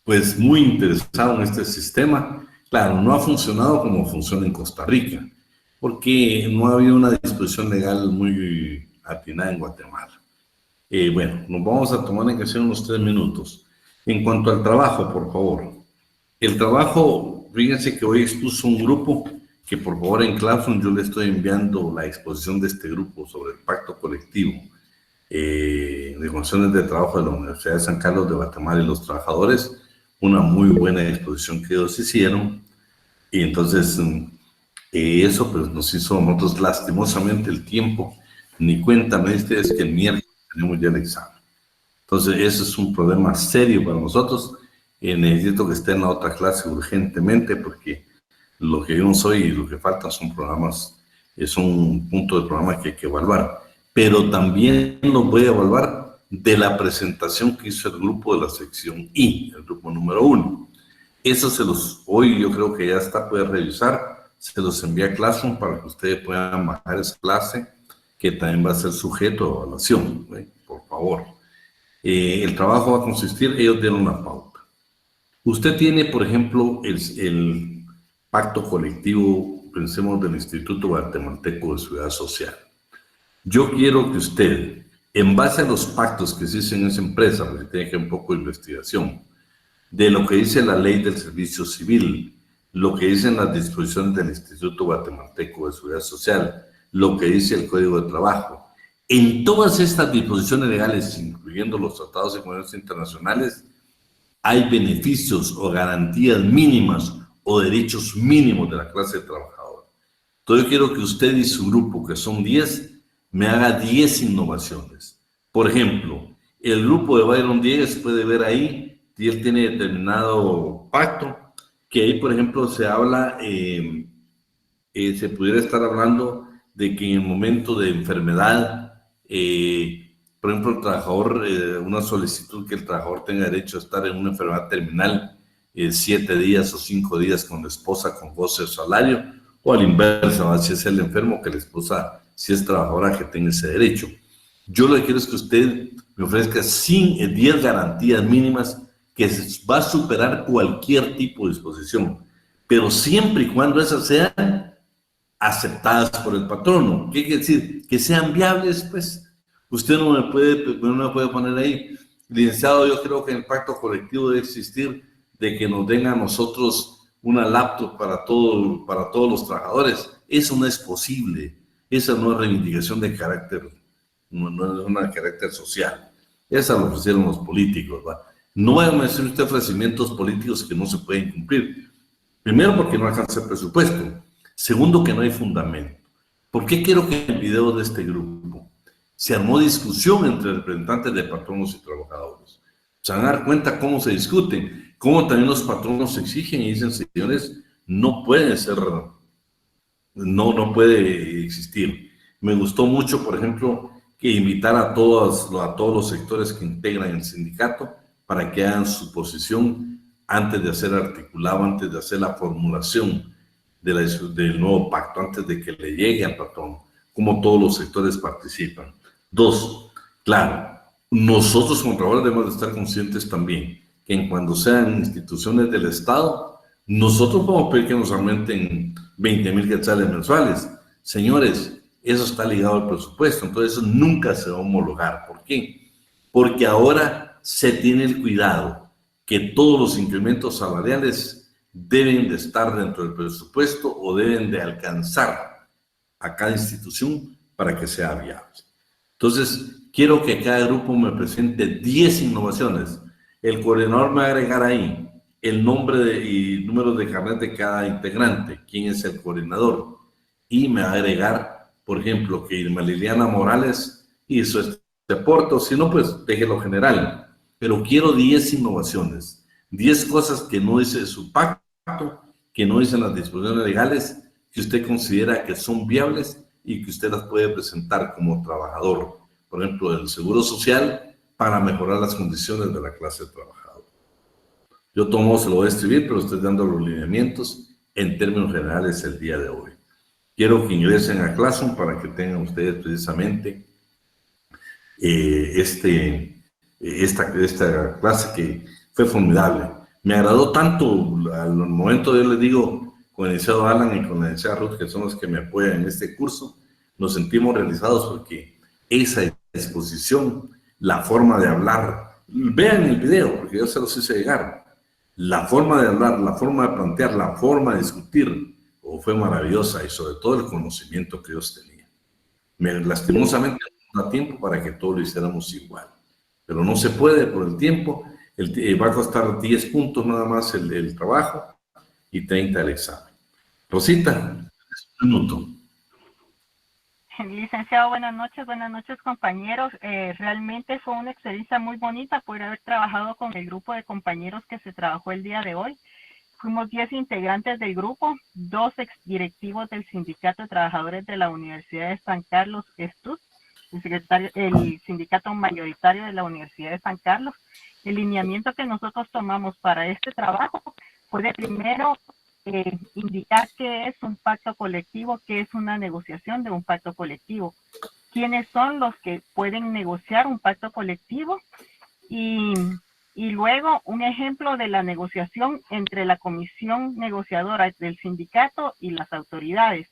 Speaker 1: pues muy interesado en este sistema. Claro, no ha funcionado como funciona en Costa Rica, porque no ha habido una disposición legal muy atinada en Guatemala. Bueno, nos vamos a tomar en cuestión unos 3 minutos. En cuanto al trabajo, por favor. El trabajo, fíjense que hoy expuso un grupo que por favor en Classroom yo le estoy enviando la exposición de este grupo sobre el pacto colectivo de condiciones de trabajo de la Universidad de San Carlos de Guatemala y los trabajadores, una muy buena exposición que ellos hicieron. Y entonces eso pues nos hizo nosotros lastimosamente el tiempo, ni cuenta me diste, es que el miércoles tenemos ya el examen. Entonces eso es un problema serio para nosotros. Necesito que esté en la otra clase urgentemente porque lo que yo no soy y lo que faltan son programas, es un punto de programa que hay que evaluar. Pero también lo voy a evaluar de la presentación que hizo el grupo de la sección I, el grupo número 1. Eso hoy yo creo que ya está, puede revisar, se los envía a Classroom para que ustedes puedan bajar esa clase, que también va a ser sujeto a evaluación, ¿sí? Por favor. El trabajo va a consistir, ellos dieron una pauta. Usted tiene, por ejemplo, el pacto colectivo, pensemos del Instituto Guatemalteco de Seguridad Social. Yo quiero que usted, en base a los pactos que se hicieron en esa empresa, porque tiene que haber un poco de investigación, de lo que dice la ley del servicio civil, lo que dicen las disposiciones del Instituto Guatemalteco de Seguridad Social, lo que dice el Código de Trabajo, en todas estas disposiciones legales, incluyendo los tratados y convenios internacionales, hay beneficios o garantías mínimas o derechos mínimos de la clase trabajadora. Entonces yo quiero que usted y su grupo, que son 10, me haga 10 innovaciones. Por ejemplo, el grupo de Byron Diegues puede ver ahí, y él tiene determinado pacto, que ahí, por ejemplo, se habla, se pudiera estar hablando de que en el momento de enfermedad, por ejemplo, el trabajador, una solicitud que el trabajador tenga derecho a estar en una enfermedad terminal 7 días o 5 días con la esposa con goce de salario, o al inverso, si es el enfermo, que la esposa, si es trabajadora, que tenga ese derecho. Yo lo que quiero es que usted me ofrezca 10 garantías mínimas que va a superar cualquier tipo de disposición, pero siempre y cuando esas sean aceptadas por el patrono. ¿Qué quiere decir? Que sean viables, pues. Usted no me puede poner ahí, licenciado, yo creo que en el pacto colectivo debe existir de que nos den a nosotros una laptop para todos los trabajadores. Eso no es posible. Esa no es reivindicación de carácter, no es una de carácter social. Esa lo ofrecieron los políticos, ¿va? No va a mencionar usted ofrecimientos políticos que no se pueden cumplir. Primero, porque no alcanza el presupuesto. Segundo, que no hay fundamento. ¿Por qué quiero que en el video de este grupo se armó discusión entre representantes de patronos y trabajadores? Se van a dar cuenta cómo se discuten, cómo también los patronos exigen y dicen, señores, no puede ser, no puede existir. Me gustó mucho, por ejemplo, que invitar a todos los sectores que integran el sindicato para que hagan su posición antes de hacer articulado, antes de hacer la formulación del nuevo pacto, antes de que le llegue al patrón, como todos los sectores participan. 2, claro, nosotros como trabajadores debemos de estar conscientes también que en cuando sean instituciones del Estado, nosotros podemos pedir que nos aumenten 20,000 quetzales mensuales. Señores, eso está ligado al presupuesto, entonces eso nunca se va a homologar. ¿Por qué? Porque ahora se tiene el cuidado que todos los incrementos salariales deben de estar dentro del presupuesto o deben de alcanzar a cada institución para que sea viable. Entonces, quiero que cada grupo me presente 10 innovaciones. El coordinador me va a agregar ahí el nombre y número de carnet de cada integrante, quién es el coordinador, y me va a agregar, por ejemplo, que Irma Liliana Morales hizo este aporte, o si no, pues déjelo general. Pero quiero 10 innovaciones, 10 cosas que no dice su pacto, que no dicen las disposiciones legales, que usted considera que son viables y que usted las puede presentar como trabajador, por ejemplo, del Seguro Social, para mejorar las condiciones de la clase trabajadora. Yo tomo, se lo voy a escribir, pero estoy dando los lineamientos en términos generales el día de hoy. Quiero que ingresen a Classroom para que tengan ustedes precisamente esta clase que fue formidable. Me agradó tanto al momento, yo les digo, con el licenciado Alan y con la licenciada Ruth, que son los que me apoyan en este curso, nos sentimos realizados porque esa exposición, la forma de hablar, vean el video, porque yo se los hice llegar, la forma de hablar, la forma de plantear, la forma de discutir, fue maravillosa, y sobre todo el conocimiento que ellos tenían. Lastimosamente no da tiempo para que todos lo hiciéramos igual, pero no se puede por el tiempo. Va a costar 10 puntos nada más el trabajo y 30 el examen. Rosita, un minuto.
Speaker 13: Licenciado, buenas noches compañeros. Realmente fue una experiencia muy bonita poder haber trabajado con el grupo de compañeros que se trabajó el día de hoy. Fuimos 10 integrantes del grupo, 2 exdirectivos del Sindicato de Trabajadores de la Universidad de San Carlos, STUD, el sindicato mayoritario de la Universidad de San Carlos. El lineamiento que nosotros tomamos para este trabajo fue de primero indicar qué es un pacto colectivo, qué es una negociación de un pacto colectivo, quiénes son los que pueden negociar un pacto colectivo y luego un ejemplo de la negociación entre la comisión negociadora del sindicato y las autoridades.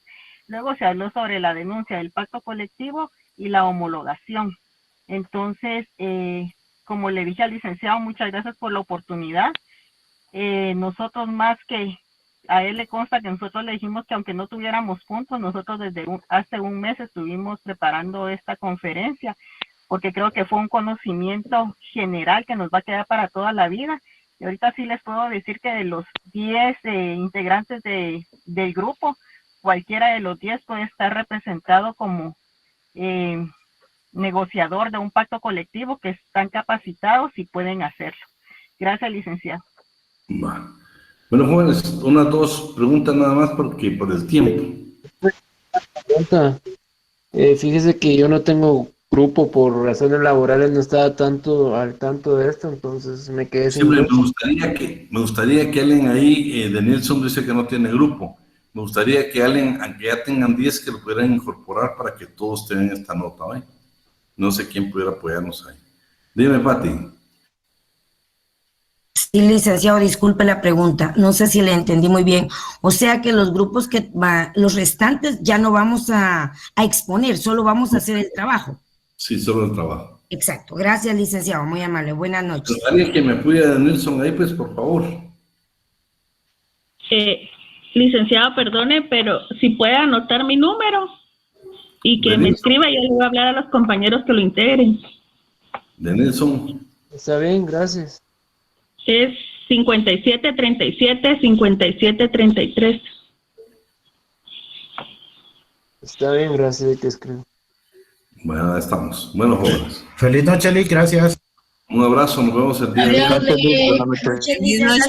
Speaker 13: Luego se habló sobre la denuncia del pacto colectivo y la homologación. Entonces, como le dije al licenciado, muchas gracias por la oportunidad. Nosotros más que a él le consta que nosotros le dijimos que aunque no tuviéramos puntos, nosotros desde hace un mes estuvimos preparando esta conferencia, porque creo que fue un conocimiento general que nos va a quedar para toda la vida. Y ahorita sí les puedo decir que de los 10 integrantes del grupo, cualquiera de los 10 puede estar representado como negociador de un pacto colectivo, que están capacitados y pueden hacerlo. Gracias, licenciado.
Speaker 1: Bueno, jóvenes, unas 2 preguntas nada más porque por el tiempo.
Speaker 11: Fíjese que yo no tengo grupo por razones laborales, no estaba tanto al tanto de esto, entonces me quedé sin grupo.
Speaker 1: Me gustaría que alguien ahí, de Nelson dice que no tiene grupo, me gustaría que alguien, aunque ya tengan 10, que lo pudieran incorporar para que todos tengan esta nota hoy. No sé quién pudiera apoyarnos ahí. Dime, Pati.
Speaker 7: Sí, licenciado, disculpe la pregunta, no sé si le entendí muy bien. O sea que los grupos los restantes ya no vamos a exponer, solo vamos a hacer el trabajo.
Speaker 1: Sí, solo el trabajo.
Speaker 7: Exacto, gracias, licenciado, muy amable, buenas noches.
Speaker 1: ¿Alguien que me apoye a Nelson ahí, pues, por favor?
Speaker 14: Licenciado, perdone, pero si puede anotar mi número y que me escriba, yo le voy a hablar a los compañeros que lo integren.
Speaker 1: De Nelson.
Speaker 11: Está bien, gracias.
Speaker 14: Es 5737-5733.
Speaker 11: Está bien, gracias, te escribo.
Speaker 1: Bueno, estamos. Bueno, jóvenes.
Speaker 9: Feliz noche, Lick, gracias.
Speaker 1: Un abrazo, nos vemos el día de hoy.
Speaker 7: Feliz noche.